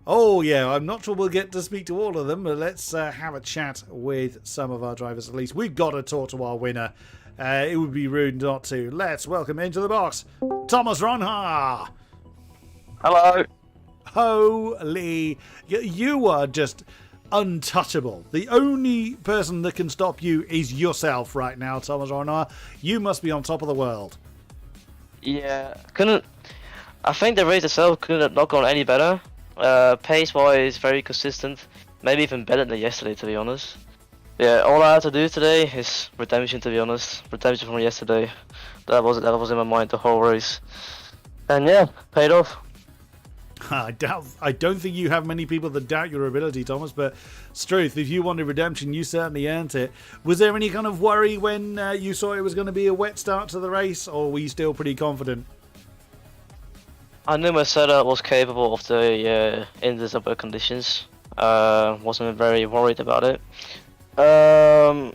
Oh yeah, I'm not sure we'll get to speak to all of them, but let's have a chat with some of our drivers at least. We've got to talk to our winner. It would be rude not to. Let's welcome into the box, Thomas Ronhar. Hello. Holy, you are just untouchable. The only person that can stop you is yourself right now, Thomas Reinhardt. You must be on top of the world. Yeah, I think the race itself couldn't have not gone any better. Pace-wise, very consistent. Maybe even better than yesterday, to be honest. Yeah, all I had to do today is redemption, to be honest. Redemption from yesterday. That was in my mind the whole race. And yeah, paid off. I don't think you have many people that doubt your ability, Thomas, but Struth, if you wanted redemption, you certainly earned it. Was there any kind of worry when you saw it was going to be a wet start to the race, or were you still pretty confident? I knew my setup was capable of the in these upper conditions. Wasn't very worried about it. Yeah,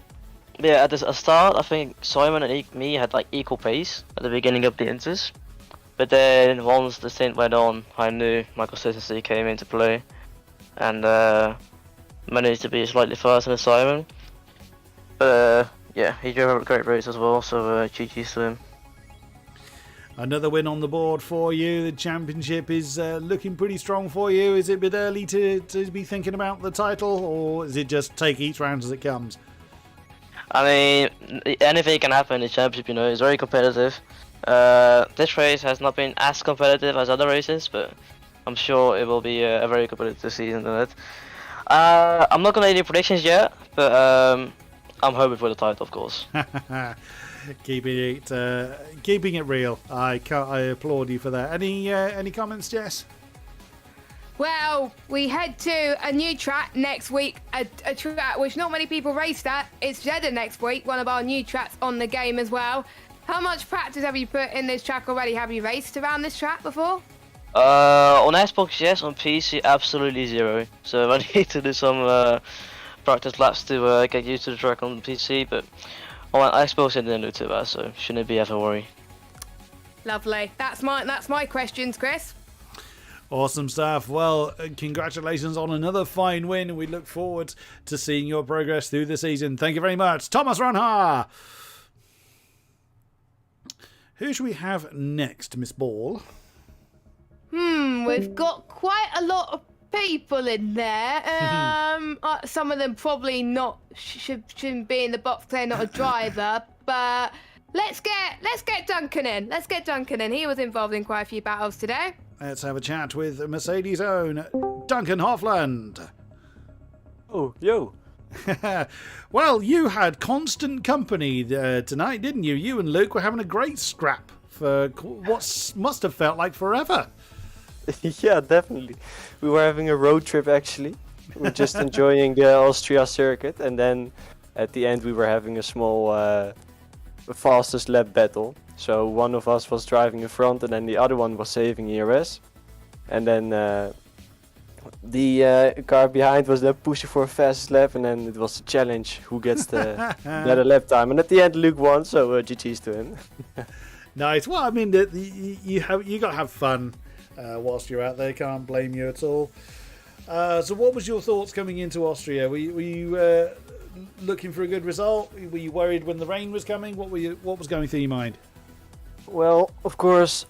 at the start, I think Simon and me had like equal pace at the beginning of the Inters. But then once the stint went on, I knew my consistency came into play, and managed to be slightly faster than Simon. But yeah, he drove a great race as well, so GG's to him. Another win on the board for you. The championship is looking pretty strong for you. Is it a bit early to be thinking about the title, or is it just take each round as it comes? I mean, anything can happen in the championship, you know, it's very competitive. This race has not been as competitive as other races, but I'm sure it will be a very competitive season in it. I'm not gonna make any predictions yet, but I'm hoping for the title, of course. keeping it real. I applaud you for that. Any comments, Jess? Well, we head to a new track next week, a track which not many people raced at. It's Jeddah next week, one of our new tracks on the game as well. How much practice have you put in this track already? Have you raced around this track before? On Xbox, yes. On PC, absolutely zero. So I need to do some practice laps to get used to the track on the PC, but on Xbox, I didn't do too bad, so shouldn't be ever worry. Lovely. That's my questions, Chris. Awesome stuff. Well, congratulations on another fine win. We look forward to seeing your progress through the season. Thank you very much, Thomas Reinhardt. Who should we have next, Miss Ball? We've got quite a lot of people in there. Some of them probably not shouldn't be in the box. They're not a driver, but let's get Duncan in. Let's get Duncan in. He was involved in quite a few battles today. Let's have a chat with Mercedes' own Duncan Hoffland. Oh, yo. Well, you had constant company tonight, didn't you? You and Luke were having a great scrap for what must have felt like forever. Yeah, definitely. We were having a road trip, actually. We were just enjoying the Austria circuit, and then at the end we were having a small fastest lap battle. So one of us was driving in front, and then the other one was saving ERS. And then the car behind was then pushing for a fastest lap, and then it was a challenge who gets the better lap time. And at the end, Luke won, so GG's to him. Nice. Well, I mean, you got to have fun whilst you're out there. Can't blame you at all. So, what was your thoughts coming into Austria? Were you looking for a good result? Were you worried when the rain was coming? What was going through your mind? Well, of course,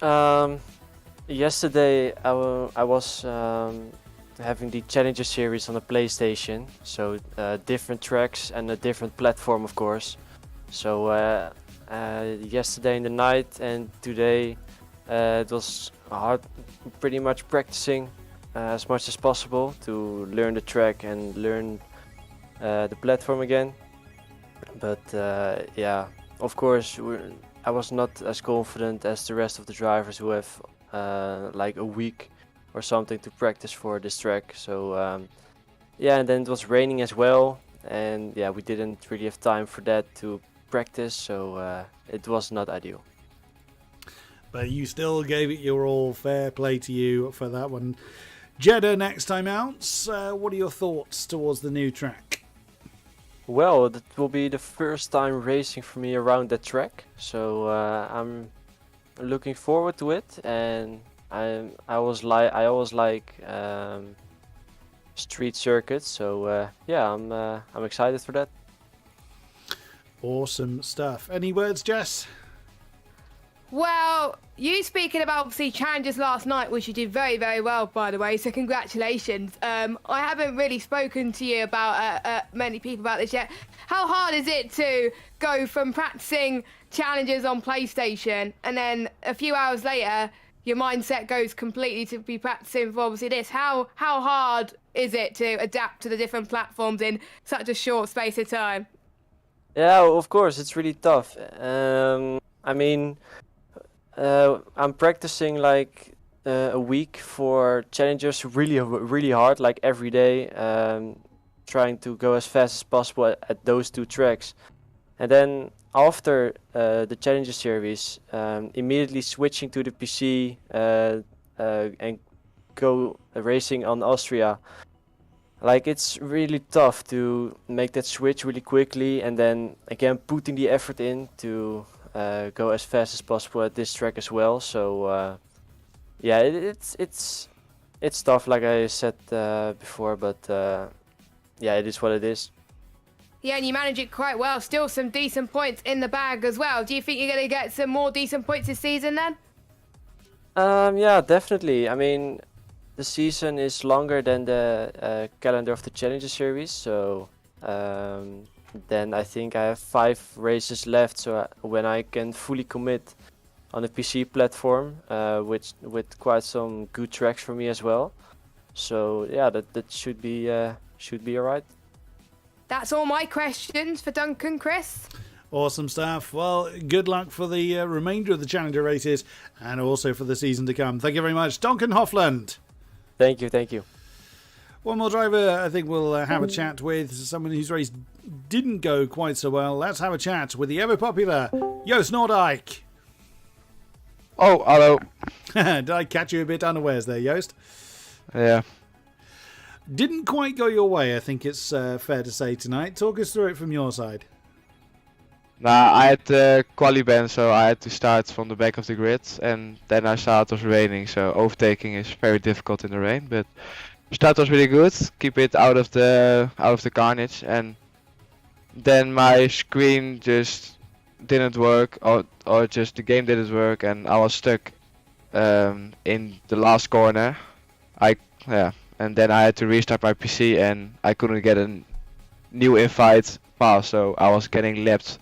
yesterday I was having the Challenger series on the PlayStation, so different tracks and a different platform, of course. So yesterday in the night and today it was hard, pretty much practicing as much as possible to learn the track and learn the platform again. But yeah, of course, I was not as confident as the rest of the drivers who have like a week or something to practice for this track. So yeah, and then it was raining as well, and yeah, we didn't really have time for that to practice, so it was not ideal. But you still gave it your all. Fair play to you for that one. Jeddah next time out. What are your thoughts towards the new track? Well, that will be the first time racing for me around that track, so I'm looking forward to it. And I always like street circuits, so yeah, I'm excited for that. Awesome stuff. Any words, Jess? Well, you speaking about obviously challenges last night, which you did very, very well, by the way. So congratulations. I haven't really spoken to you about many people about this yet. How hard is it to go from practicing challenges on PlayStation and then a few hours later your mindset goes completely to be practicing for obviously this? How hard is it to adapt to the different platforms in such a short space of time? Yeah, of course, it's really tough. I mean, I'm practicing like a week for challengers really hard, like every day, trying to go as fast as possible at those 2 tracks. And then after the Challenger Series, immediately switching to the PC and go racing on Austria. Like, it's really tough to make that switch really quickly and then again putting the effort in to go as fast as possible at this track as well. So yeah, it's tough, like I said before, but yeah, it is what it is. Yeah, and you manage it quite well. Still some decent points in the bag as well. Do you think you're going to get some more decent points this season then? Yeah, definitely. I mean, the season is longer than the calendar of the Challenger Series, so then I think I have 5 races left. So when I can fully commit on the PC platform, with quite some good tracks for me as well. So yeah, that should be alright. That's all my questions for Duncan, Chris. Awesome stuff. Well, good luck for the remainder of the Challenger races and also for the season to come. Thank you very much, Duncan Hofland. Thank you. One more driver I think we'll have a chat with, someone whose race didn't go quite so well. Let's have a chat with the ever-popular Joost Noordijk. Oh, hello. Did I catch you a bit unawares there, Joost? Yeah. Didn't quite go your way, I think it's fair to say tonight. Talk us through it from your side. Nah, I had quali ban, so I had to start from the back of the grid, and then I saw it was raining, so overtaking is very difficult in the rain. But the start was really good, keep it out of the carnage, and then my screen just didn't work, or just the game didn't work, and I was stuck in the last corner. And then I had to restart my PC, and I couldn't get a new invite pass, so I was getting lapped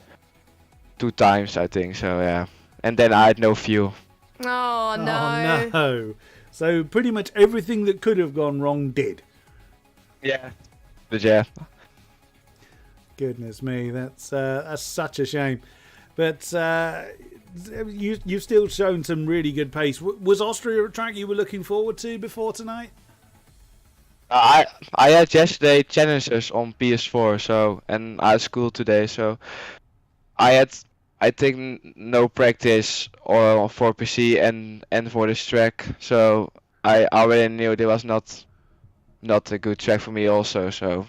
2 times, I think. So yeah, and then I had no fuel. Oh no. Oh no. So pretty much everything that could have gone wrong did. Yeah. But yeah. Goodness me, that's such a shame. But you've still shown some really good pace. Was Austria a track you were looking forward to before tonight? I had yesterday challenges on PS4, so, and I had school today, so I think no practice or for PC and for this track, so I already knew there was not a good track for me also, so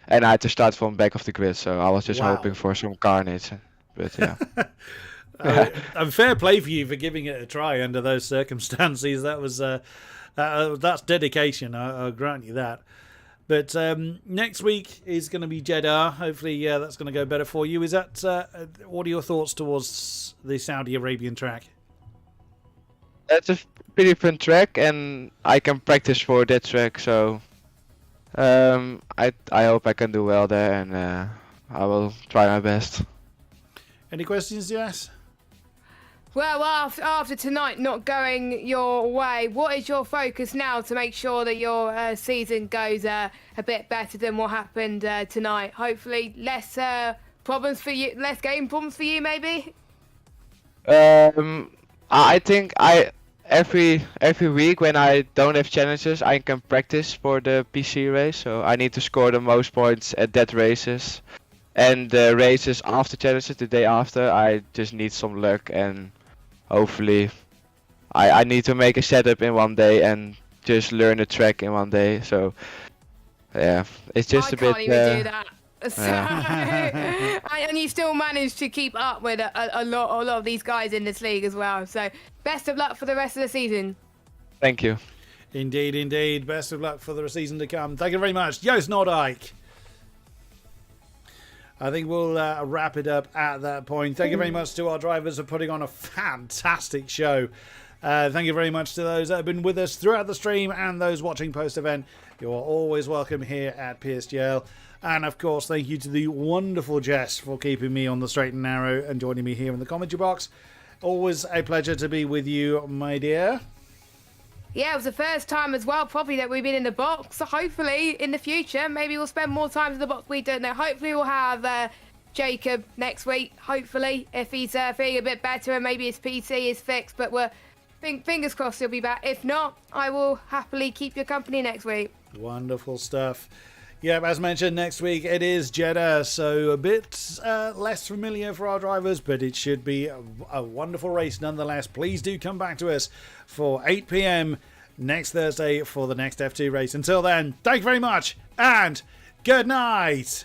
and I had to start from back of the grid, so I was just hoping for some carnage, but yeah. And fair play for you for giving it a try under those circumstances. That was that's dedication. I'll grant you that. But next week is going to be Jeddah. Hopefully, that's going to go better for you. Is that what are your thoughts towards the Saudi Arabian track? It's a pretty fun track, and I can practice for that track. So I hope I can do well there, and I will try my best. Any questions, Jess? Well, after tonight not going your way, what is your focus now to make sure that your season goes a bit better than what happened tonight? Hopefully, less problems for you, less game problems for you, maybe. I think every week when I don't have challenges, I can practice for the PC race. So I need to score the most points at that races, and the races after challenges, the day after, I just need some luck, and hopefully I need to make a setup in one day and just learn the track in one day. So yeah, it's just a bit. I can't even do that. So, and you still manage to keep up with a lot of these guys in this league as well. So best of luck for the rest of the season. Thank you. Indeed. Best of luck for the season to come. Thank you very much, Joost Noordijk. I think we'll wrap it up at that point. Thank you very much to our drivers for putting on a fantastic show. Thank you very much to those that have been with us throughout the stream and those watching post-event. You are always welcome here at PSGL. And of course, thank you to the wonderful Jess for keeping me on the straight and narrow and joining me here in the commentary box. Always a pleasure to be with you, my dear. Yeah, it was the first time as well, probably, that we've been in the box. So hopefully, in the future, maybe we'll spend more time in the box. We don't know. Hopefully, we'll have Jacob next week. Hopefully, if he's feeling a bit better and maybe his PC is fixed. But we're fingers crossed he'll be back. If not, I will happily keep your company next week. Wonderful stuff. Yeah, as mentioned, next week it is Jeddah, so a bit less familiar for our drivers, but it should be a wonderful race nonetheless. Please do come back to us for 8 p.m. next Thursday for the next F2 race. Until then, thank you very much, and good night!